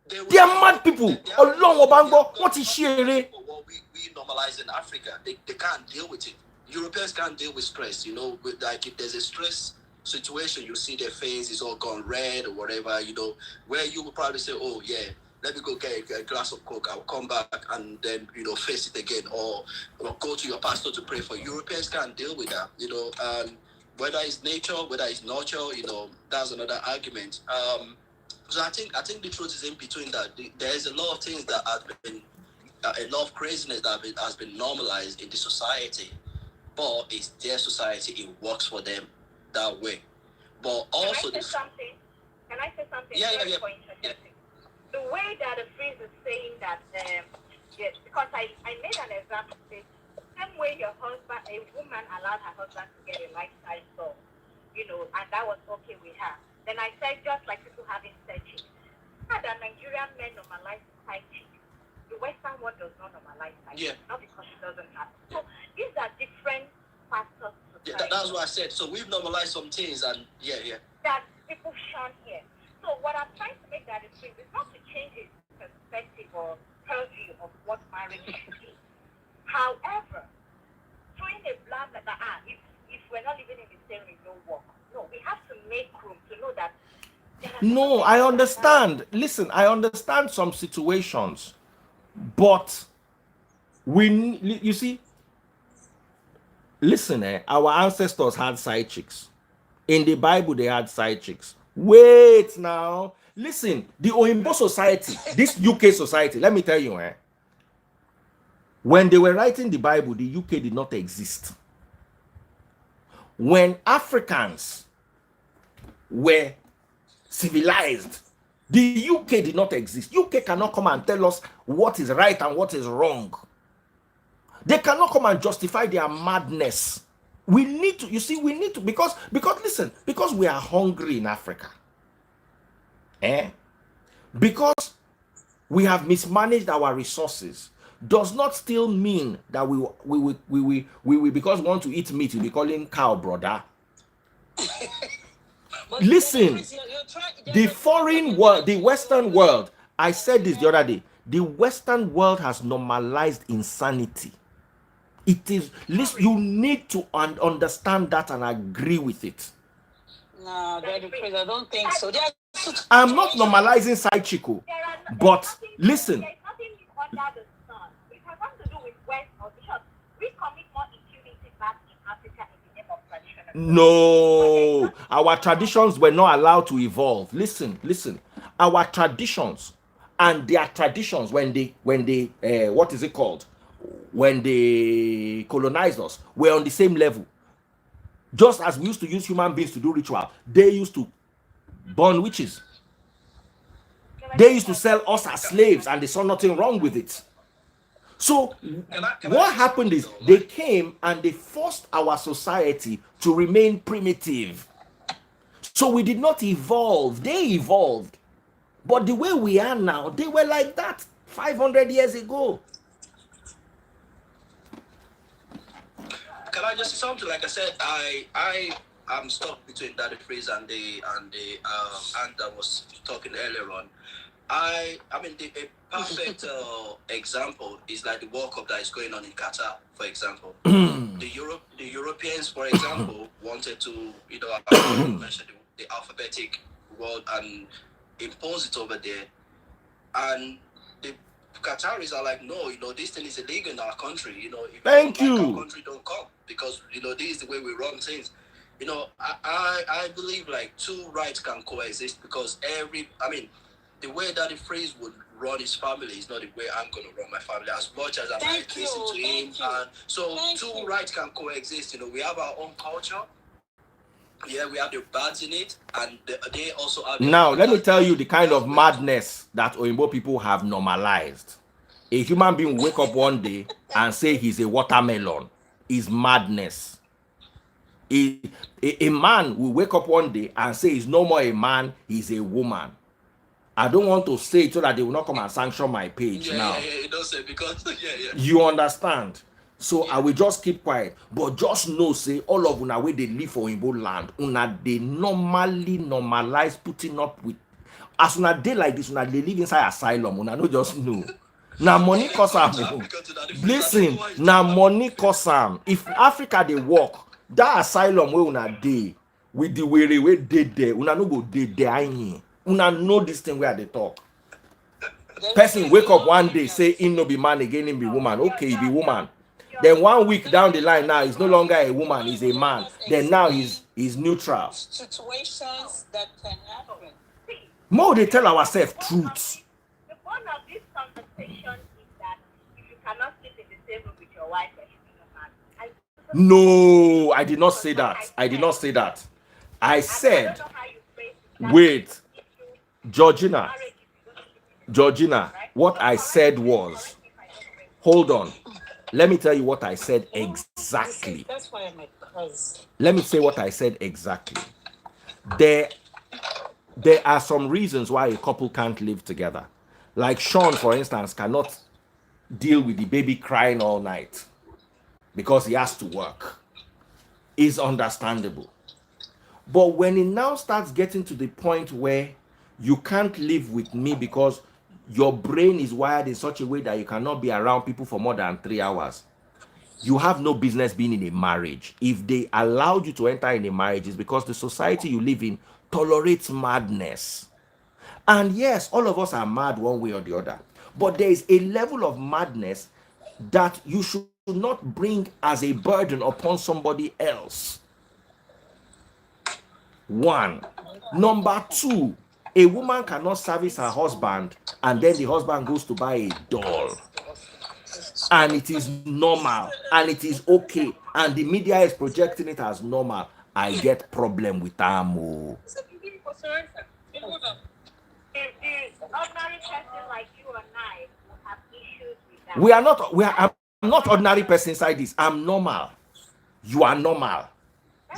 [SPEAKER 1] They are mad people.
[SPEAKER 4] They what is sharing? What we normalize in Africa, they can't deal with it. Europeans can't deal with stress. You know, like if there's a stress situation, you see their face is all gone red or whatever. You know, where you will probably say, "Oh yeah, let me go get a glass of Coke. I'll come back and then face it again, or go to your pastor to pray for." Europeans can't deal with that. Whether it's nature, whether it's nurture, that's another argument. So I think the truth is in between that. There's a lot of things that have been, a lot of craziness that has been normalized in the society, but it's their society. It works for them that way. But also,
[SPEAKER 5] Can I say something?
[SPEAKER 4] Yeah.
[SPEAKER 5] The way that the phrase is saying that, yes, because I made an example. The same way a woman allowed her husband to get a life-size doll, and that was okay with her. Then I said, just like people having side chick. That Nigerian men normalize side chick. The Western world does not normalize side chick, not because it doesn't happen. So these are different factors.
[SPEAKER 4] Yeah, that's what I said. So we've normalized some things, and
[SPEAKER 5] that people shun here. So what I'm trying to make that is not to change his perspective or purview of what marriage should be. However, throwing a blame that if we're not living in the same room, no work. No, we have to make room to know that.
[SPEAKER 1] No, I understand. Listen, I understand some situations, but you see, listen, our ancestors had side chicks. In the Bible, they had side chicks. Wait now. Listen, the Oyinbo society, this UK society, let me tell you, when they were writing the Bible, the UK did not exist. When Africans were civilized, the UK did not exist. UK cannot come and tell us what is right and what is wrong. They cannot come and justify their madness. We need to, because listen, because we are hungry in Africa. Because we have mismanaged our resources does not still mean that we because we want to eat meat, we be calling cow brother. Listen, the foreign world, the Western world, I said this the other day, the Western world has normalized insanity. It is, listen, you need to understand that and agree with it.
[SPEAKER 6] No, I don't think so.
[SPEAKER 1] I'm not normalizing side chico, but listen.
[SPEAKER 5] There's nothing under the sun. It has nothing to do with West or because we commit more impunity back in Africa in the name of tradition.
[SPEAKER 1] No, our traditions were not allowed to evolve. Listen. Our traditions and their traditions when they what is it called? When they colonized us, were on the same level. Just as we used to use human beings to do ritual, they used to burn witches. They used to sell us as slaves, and they saw nothing wrong with it. So what happened is they came and they forced our society to remain primitive. So we did not evolve. They evolved. But the way we are now, they were like that 500 years ago.
[SPEAKER 4] Can I just say something? Like I said, I'm stuck between that phrase and the and that was talking earlier on. I mean, a perfect example is like the World Cup that is going on in Qatar, for example. The Europeans, for example, wanted to, mention the alphabetic world and impose it over there. And the Qataris are like, no, this thing is illegal in our country. If
[SPEAKER 1] Thank
[SPEAKER 4] you don't
[SPEAKER 1] you.
[SPEAKER 4] like our country, don't come, because this is the way we run things. I believe like two rights can coexist, because the way that the phrase would run his family is not the way I'm going to run my family, as much as I might listen to him. And so two rights can coexist. We have our own culture, Yeah, we have the bads in it, and they also have.
[SPEAKER 1] Now, let me tell you the kind of madness that Oyinbo people have normalized. A human being will wake up one day and say he's a watermelon. Is madness. A man will wake up one day and say he's no more a man, he's a woman. I don't want to say it so that they will not come and sanction my page now.
[SPEAKER 4] Yeah, don't say because yeah.
[SPEAKER 1] You understand? So I will just keep quiet. But just know, say, all of una way they live for Igbo land, una they normally normalize putting up with. As una day like this, una they live inside asylum, una no just know. Now money cost am. Listen, now money cost am. If Africa they work, that asylum where una dey with the way they there, una no go dey there. Una know this thing where they talk. Person wake up one day say him no be man again, him be woman. Okay, he be woman. Then 1 week down the line now he's no longer a woman, he's a man. Then now he's neutral.
[SPEAKER 6] Situations that can happen.
[SPEAKER 1] More they tell ourselves truths.
[SPEAKER 5] The point of this conversation is that if you cannot sleep in the same room with your wife, you should be a man.
[SPEAKER 1] No, I did not say that. I did not say that. I said, wait, Georgina, what I said was, hold on. Let me tell you what I said exactly.
[SPEAKER 6] That's why I'm a cousin.
[SPEAKER 1] Let me say what I said exactly. There are some reasons why a couple can't live together. Like Sean, for instance, cannot deal with the baby crying all night because he has to work. Is understandable. But when it now starts getting to the point where you can't live with me because your brain is wired in such a way that you cannot be around people for more than 3 hours, you have no business being in a marriage. If they allowed you to enter in a marriage, it's because the society you live in tolerates madness. And yes, all of us are mad one way or the other. But there is a level of madness that you should not bring as a burden upon somebody else. One. Number two, a woman cannot service her husband and then the husband goes to buy a doll. And it is normal and it is okay. And the media is projecting it as normal. I get problem with Amo.
[SPEAKER 5] Ordinary person like you and I will have issues with that.
[SPEAKER 1] I'm not ordinary person inside this. I'm normal. You are normal.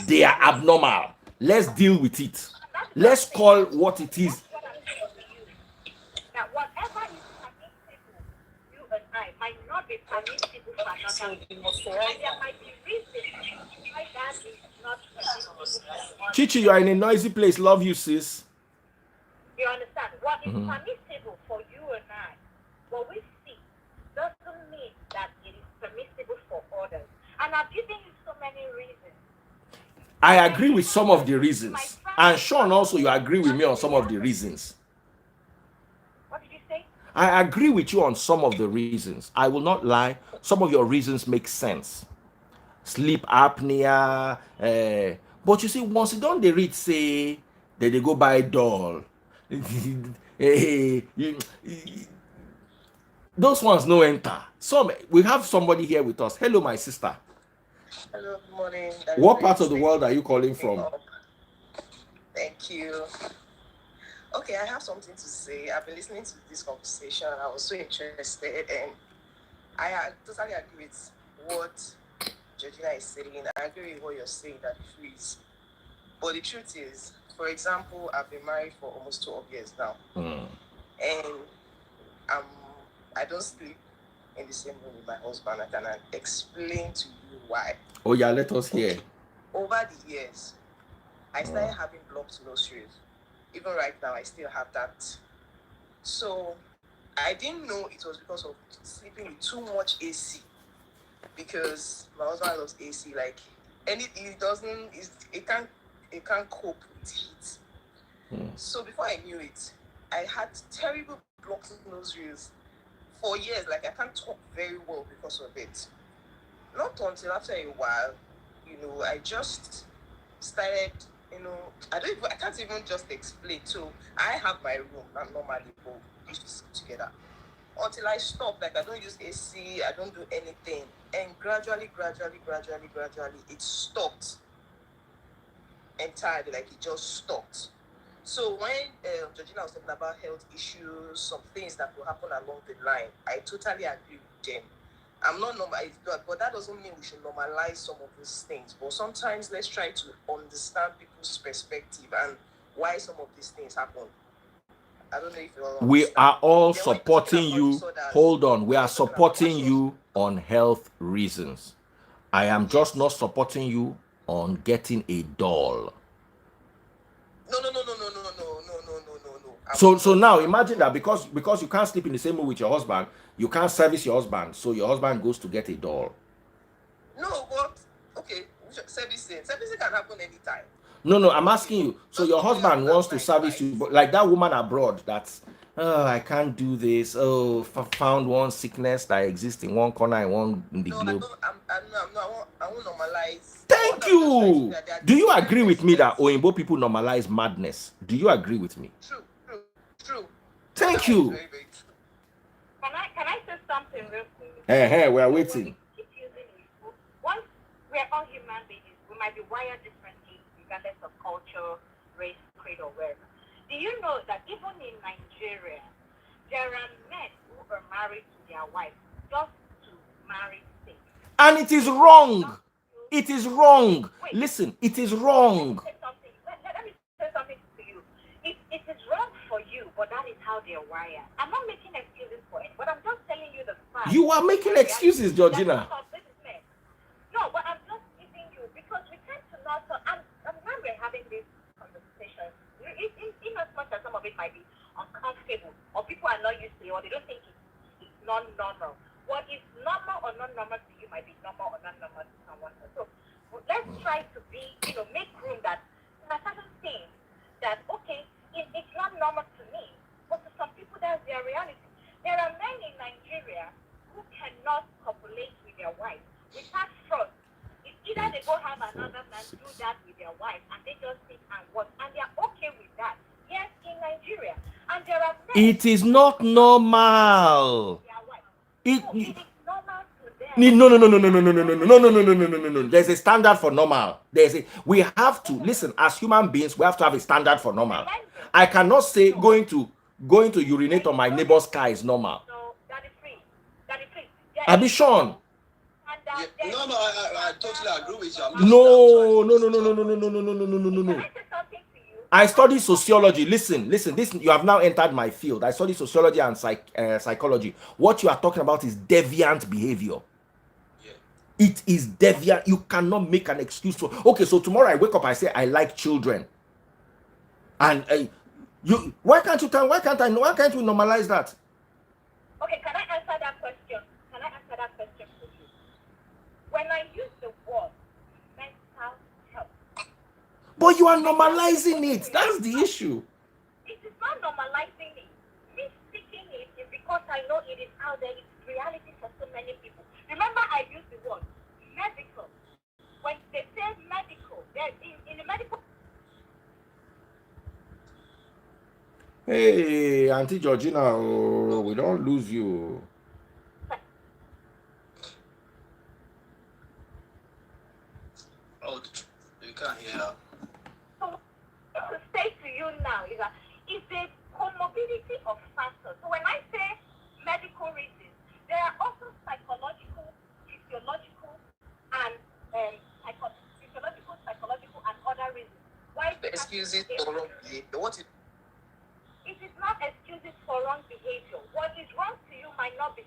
[SPEAKER 1] They are abnormal. Let's deal with it. Let's call what it is.
[SPEAKER 5] That whatever is permissible, you and I might not be permissible for another. And there might be reasons why that is not permissible.
[SPEAKER 1] Chichi, you are in a noisy place. Love you, sis.
[SPEAKER 5] You understand? What is permissible for you and I, what we see, doesn't mean that it is permissible for others. And I've given you so many reasons.
[SPEAKER 1] I agree with some of the reasons. And Sean, also, you agree with me on some of the reasons.
[SPEAKER 5] What did you say?
[SPEAKER 1] I agree with you on some of the reasons. I will not lie. Some of your reasons make sense. Sleep apnea. But you see, once you don't they read, say, that they go buy doll. Those ones no enter. So we have somebody here with us. Hello, my sister.
[SPEAKER 7] Hello, good morning.
[SPEAKER 1] What part of the world are you calling from?
[SPEAKER 7] Thank you. Okay, I have something to say. I've been listening to this conversation and I was so interested, and I totally agree with what Georgina is saying. I agree with what you're saying, that it frees. But the truth is, for example, I've been married for almost 12 years now. And I don't sleep in the same room with my husband. I can explain to you why.
[SPEAKER 1] Oh yeah, let us hear.
[SPEAKER 7] Over the years, I started having blocked nostrils. Even right now, I still have that. So I didn't know it was because of sleeping with too much AC. Because my husband loves AC. Like it can't cope with heat. So before I knew it, I had terrible blocked nostrils for years. Like I can't talk very well because of it. Not until after a while, I just started, I can't even just explain. So I have my room, and normally we used to sleep together. Until I stopped, like I don't use AC, I don't do anything. And gradually, it stopped. entirely, like it just stopped. So when Georgina was talking about health issues, some things that will happen along the line, I totally agree with them. I'm not normal, but that doesn't mean we should normalize some of these things. But sometimes let's try to understand people's perspective and why some of these things happen. I don't know if you all understand.
[SPEAKER 1] We are all
[SPEAKER 7] Then when you're talking
[SPEAKER 1] supporting
[SPEAKER 7] about
[SPEAKER 1] you.
[SPEAKER 7] disorders,
[SPEAKER 1] Hold on. We
[SPEAKER 7] when
[SPEAKER 1] are
[SPEAKER 7] you're talking about
[SPEAKER 1] supporting you on health reasons. I am just not supporting you on getting a doll.
[SPEAKER 7] No.
[SPEAKER 1] So now imagine that because you can't sleep in the same room with your husband, you can't service your husband, so your husband goes to get a doll.
[SPEAKER 7] No, what? Okay, servicing can happen anytime.
[SPEAKER 1] No, I'm asking you. So your husband wants to service you, but like that woman abroad that's, oh, I can't do this. Oh, found one sickness that exists in one corner and one in the globe.
[SPEAKER 7] I won't normalize.
[SPEAKER 1] Thank you. Do you agree with me that Oyinbo people normalize madness? Do you agree with me?
[SPEAKER 7] True.
[SPEAKER 1] Thank you.
[SPEAKER 7] Very, very true.
[SPEAKER 5] Can I say something real quick?
[SPEAKER 1] Hey, we are waiting.
[SPEAKER 5] Keep using it. Once we're all human beings, we might be wired differently, regardless of culture, race, creed, or wherever. Do you know that even in Nigeria, there are men who are married to their wives just to marry sake?
[SPEAKER 1] And it is wrong. It is wrong. Listen, it is wrong.
[SPEAKER 5] Let me say something to you. It is wrong for you, but that is how they're wired. I'm not making excuses for it, but I'm just telling you the fact.
[SPEAKER 1] You are making excuses, Georgina.
[SPEAKER 5] No, but I'm just giving you, because we tend to not, and when we're having this conversation, in as much as some of it might be uncomfortable, or people are not used to it, or they don't think it's not normal. What is normal or not normal to you might be normal or not normal to someone else. So let's try to be, make room that there are certain things that, okay, it's not normal to me, but to some people that's their reality. There are men in Nigeria who cannot copulate with their wife without fraud. It's either they go have another man do that with their wife and they just sit and watch, and they're okay with that. Yes, in Nigeria. And there are men.
[SPEAKER 1] It is not normal. It is
[SPEAKER 5] normal to them.
[SPEAKER 1] No. There's a standard for normal. We have to listen as human beings. We have to have a standard for normal. I cannot say going to urinate on my neighbor's car is normal.
[SPEAKER 5] So that is free.
[SPEAKER 1] Abishon.
[SPEAKER 4] No, I totally agree with you.
[SPEAKER 1] No. I study sociology. Listen. This you have now entered my field. I study sociology and psychology. What you are talking about is deviant behavior.
[SPEAKER 4] Yeah.
[SPEAKER 1] It is deviant. You cannot make an excuse for. Okay, so tomorrow I wake up, I say I like children, and why can't we normalize that?
[SPEAKER 5] Okay, can I answer that question? For you? When I use the word mental health,
[SPEAKER 1] but you are normalizing it. That's the issue.
[SPEAKER 5] It is not normalizing it. Me speaking it is because I know it is out there. It's reality for so many people. Remember, I used the word medical. When they say medical, in the medical.
[SPEAKER 1] Hey, Auntie Georgina, we don't lose you.
[SPEAKER 4] Oh, you can't hear her.
[SPEAKER 5] So, to say to you now is that it's a comorbidity of factors. So when I say medical reasons, there are also psychological, physiological, and psychological, and other reasons. Why?
[SPEAKER 7] Excuses for wrong behavior. What is?
[SPEAKER 5] It is not excuses for wrong behavior. What is wrong to you might not be.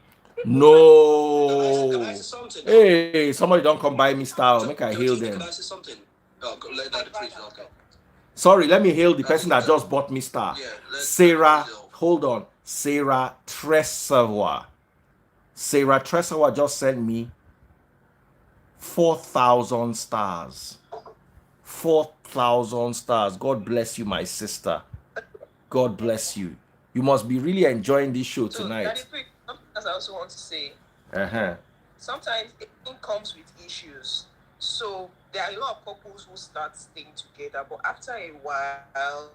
[SPEAKER 1] No.
[SPEAKER 4] Can I say something?
[SPEAKER 1] Hey, somebody don't come by me style. Make I hail them.
[SPEAKER 4] Can I say something? Oh, let that please. Okay.
[SPEAKER 1] Sorry, let me hail the person that just bought me star.
[SPEAKER 4] Yeah,
[SPEAKER 1] Sarah, hold on. Sarah Tresawa. Sarah Tresawa just sent me 4,000 stars. 4,000 stars. God bless you, my sister. God bless you. You must be really enjoying this show tonight.
[SPEAKER 7] As I also want to say, sometimes it comes with issues. So there are a lot of couples who start staying together, but after a while,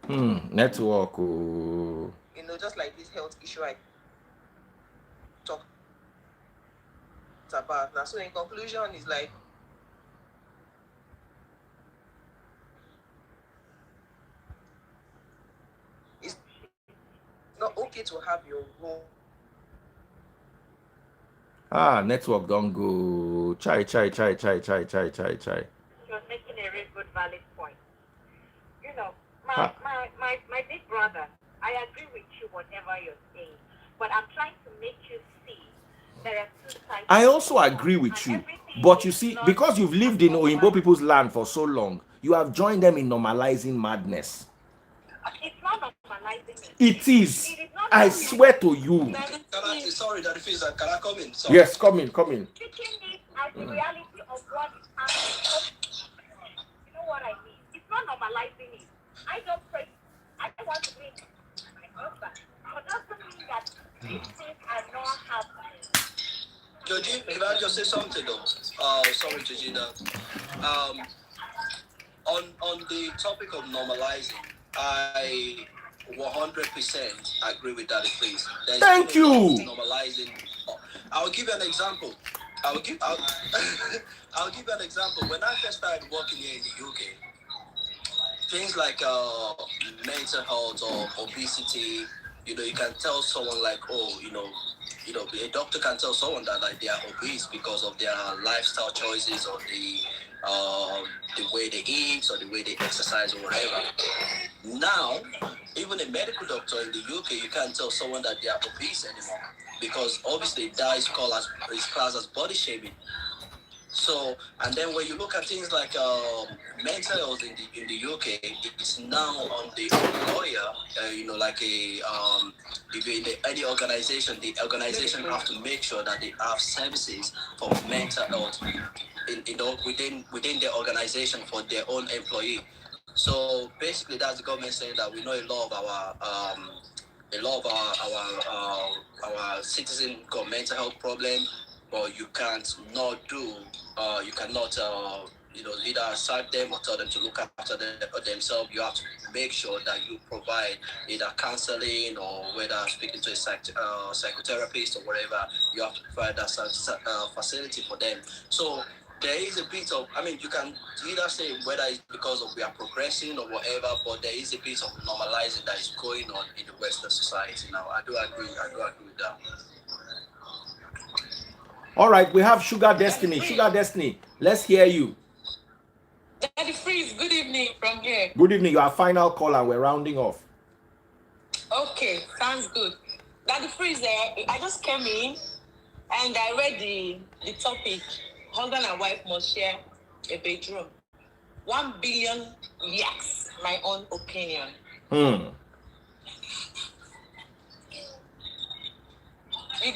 [SPEAKER 1] network.
[SPEAKER 7] Just like this health issue I talked about now. So in conclusion, it's like it's not okay to have your own.
[SPEAKER 1] Network don't go. Chai.
[SPEAKER 5] She was making a really good, valid point. You know, my big brother, I agree with you whatever you're saying, but I'm trying to make you see there are two sides.
[SPEAKER 1] I also agree with you. But you see, because you've lived in Oyinbo people's land for so long, you have joined them in normalizing madness.
[SPEAKER 5] It's not normalizing it.
[SPEAKER 1] It is. I swear to you.
[SPEAKER 4] Sorry, that is can I come in? Sorry.
[SPEAKER 1] Yes, come in.
[SPEAKER 5] Taking it as the reality of what is happening. You know what I mean? It's not normalizing it. I don't pray. I don't want to be my husband. But doesn't mean that these things are not happening.
[SPEAKER 4] Georgie, if I just say something though, sorry, Georgina. On the topic of normalizing, I 100% agree with that, please.
[SPEAKER 1] Thank you.
[SPEAKER 4] Normalizing. I'll give you an example. I'll give you an example. When I first started working here in the UK, things like mental health or obesity, you can tell someone like, a doctor can tell someone that like they are obese because of their lifestyle choices or the way they eat or the way they exercise or whatever. Now, even a medical doctor in the UK, you can't tell someone that they are obese anymore because obviously that is classed as body shaming. So, and then when you look at things like mental health in the UK, it's now on the employer. Like if you're in any organization, the organization have to make sure that they have services for mental health within the organization for their own employee. So basically, that's the government saying that we know a lot of our citizens got mental health problem, but you can't not do. You cannot either serve them or tell them to look after themselves. You have to make sure that you provide either counseling or whether speaking to a psychotherapist or whatever. You have to provide that facility for them. So there is a bit of, you can either say whether it's because of we are progressing or whatever, but there is a bit of normalizing that is going on in the Western society now. I do agree with that.
[SPEAKER 1] All right, we have Sugar Destiny. Sugar Destiny, let's hear you.
[SPEAKER 2] Daddy Freeze, good evening from here.
[SPEAKER 1] Good evening. Your final call and we're rounding off.
[SPEAKER 2] Okay, sounds good. Daddy Freeze, I just came in and I read the topic. Husband and wife must share a bedroom. 1 billion, yes, my own opinion. We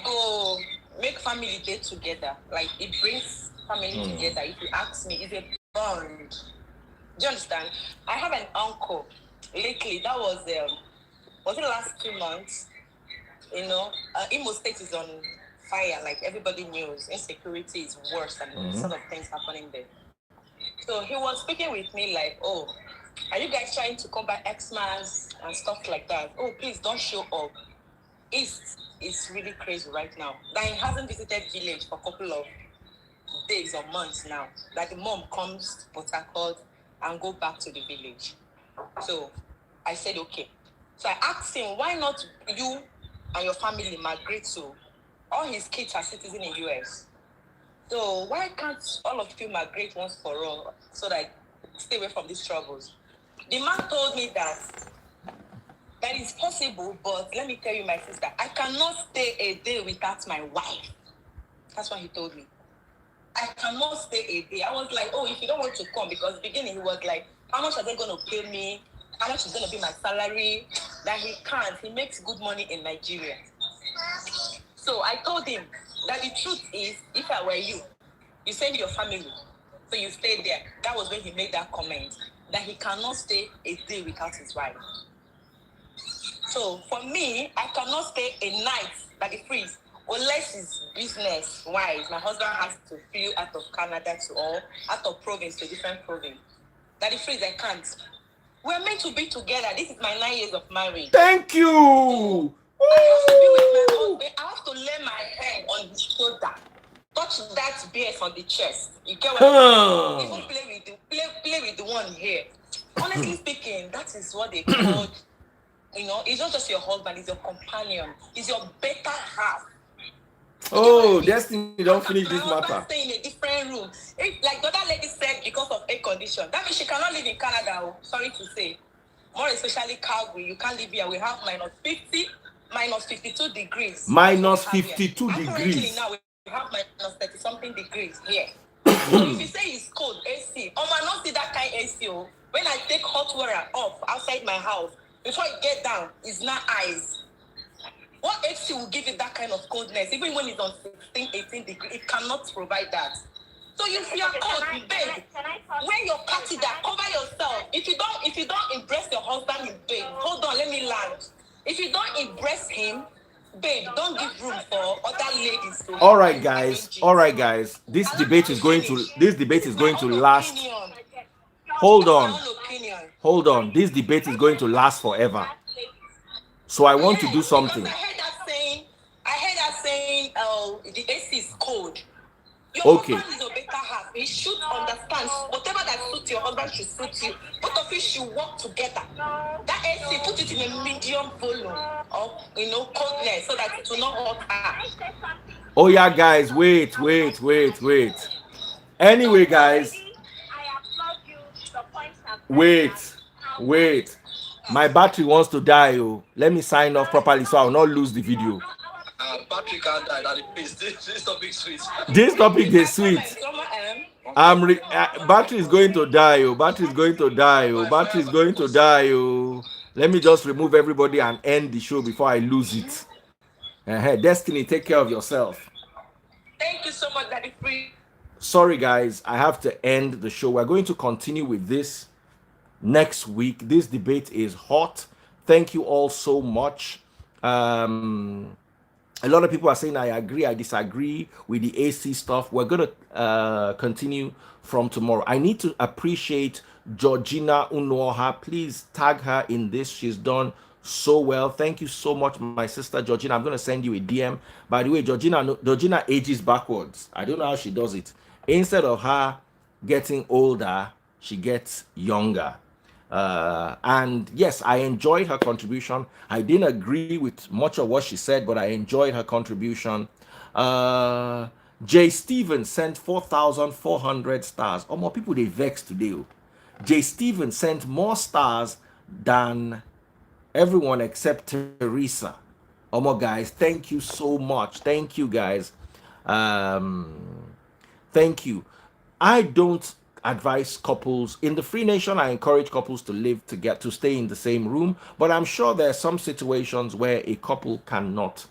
[SPEAKER 2] go make family day together. Like, it brings family together. If you ask me, it's a bond. Do you understand? I have an uncle lately. That was it last 2 months? Imo State is on fire. Like, everybody knows insecurity is worse and sort of things happening there. So he was speaking with me like, oh, are you guys trying to combat Xmas and stuff like that? Oh, please don't show up. It's really crazy right now. That he hasn't visited village for a couple of days or months now. That the mom comes to Port Harcourt and go back to the village. So I said, okay. So I asked him, why not you and your family migrate to? All his kids are citizens in the US. So why can't all of you migrate once for all so that I stay away from these troubles? The man told me that is possible, but let me tell you, my sister, I cannot stay a day without my wife. That's what he told me. I cannot stay a day. I was like, oh, if you don't want to come, because beginning he was like, how much are they going to pay me? How much is going to be my salary? That he can't. He makes good money in Nigeria. So I told him that the truth is, if I were you send your family, so you stay there. That was when he made that comment, that he cannot stay a day without his wife. So for me, I cannot stay a night by the freeze, unless it's business-wise. My husband has to flew out of Canada out of province to different province. That the freeze, I can't. We're meant to be together. This is my 9 years of marriage.
[SPEAKER 1] Thank you.
[SPEAKER 2] So, I have to be with my husband. I have to lay my hand on his shoulder. touch that BS on the chest. You get what I mean? Even play with the one here. Honestly speaking, that is what they call, it's not just your husband, it's your companion, it's your better half.
[SPEAKER 1] Oh, Destiny, don't finish this matter.
[SPEAKER 2] Stay in a different room. If, like the other lady said, because of air condition, that means she cannot live in Canada. Sorry to say, more especially Calgary, you can't live here. We have minus 50, minus 52 degrees.
[SPEAKER 1] Minus 52 degrees.
[SPEAKER 2] Currently now we have minus 30 something degrees here. So if you say it's cold, AC, I not see that kind of AC. When I take hot water off outside my house, before it get down, it's not ice. What AC will give it that kind of coldness? Even when it's on 16, 18 degrees, it cannot provide that. So if you are cold, babe, wear your catheter, cover yourself. If you don't embrace your husband, babe, hold on, let me land. If you don't embrace him, babe, don't give room for other ladies to.
[SPEAKER 1] All right, guys. This debate is going to last. Hold on. This debate is going to last forever. So I want to do something.
[SPEAKER 2] I heard that saying, the AC is cold. Your husband is your better half. He should understand whatever that suits your husband should suit you. Both of you should work together. That AC, put it in a medium volume of coldness so that it will not hurt her.
[SPEAKER 1] Oh yeah, guys, wait. Anyway, guys, wait. My battery wants to die. Oh, let me sign off properly so I will not lose the video.
[SPEAKER 4] Battery can't die. This topic sweet.
[SPEAKER 1] This topic is sweet. Battery is going to die. Oh, battery is going to die. Oh, let me just remove everybody and end the show before I lose it. Destiny, take care of yourself.
[SPEAKER 2] Thank you so much, Daddy Free.
[SPEAKER 1] Sorry, guys, I have to end the show. We're going to continue with this next week. This debate is hot. Thank you all so much. A lot of people are saying I agree, I disagree with the AC stuff. We're going to continue from tomorrow. I need to appreciate Georgina Unoha. Please tag her in this. She's done so well. Thank you so much, my sister Georgina. I'm going to send you a DM. By the way, Georgina ages backwards. I don't know how she does it. Instead of her getting older, she gets younger. And yes, I enjoyed her contribution. I didn't agree with much of what she said, but I enjoyed her contribution. Jay Stevens sent 4,400 stars. Oh, more people they vex today. Jay Stevens sent more stars than everyone except Teresa. Oh, more guys, thank you so much. Thank you, guys. Thank you. I don't advise couples in the Free Nation. I encourage couples to stay in the same room, but I'm sure there are some situations where a couple cannot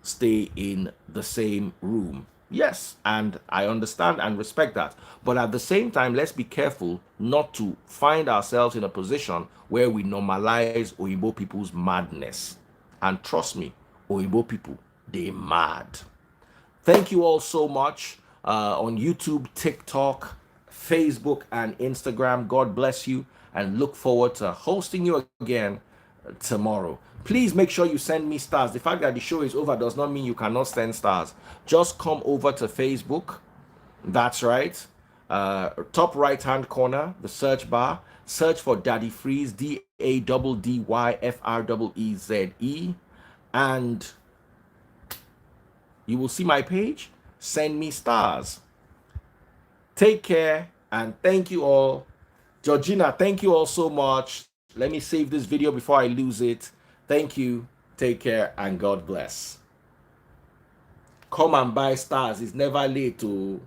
[SPEAKER 1] stay in the same room. Yes, and I understand and respect that, but at the same time, let's be careful not to find ourselves in a position where we normalize Oyibo people's madness. And trust me, Oyibo people, they mad. Thank you all so much. On YouTube, TikTok, Facebook, and Instagram. God bless you, and look forward to hosting you again tomorrow. Please make sure you send me stars. The fact that the show is over does not mean you cannot send stars. Just come over to Facebook. That's right. Top right hand corner, the search bar. Search for Daddy Freeze, DADDYFREEZE, and you will see my page. Send me stars. Take care, and thank you all. Georgina, thank you all so much. Let me save this video before I lose it. Thank you. Take care, and God bless. Come and buy stars. It's never late to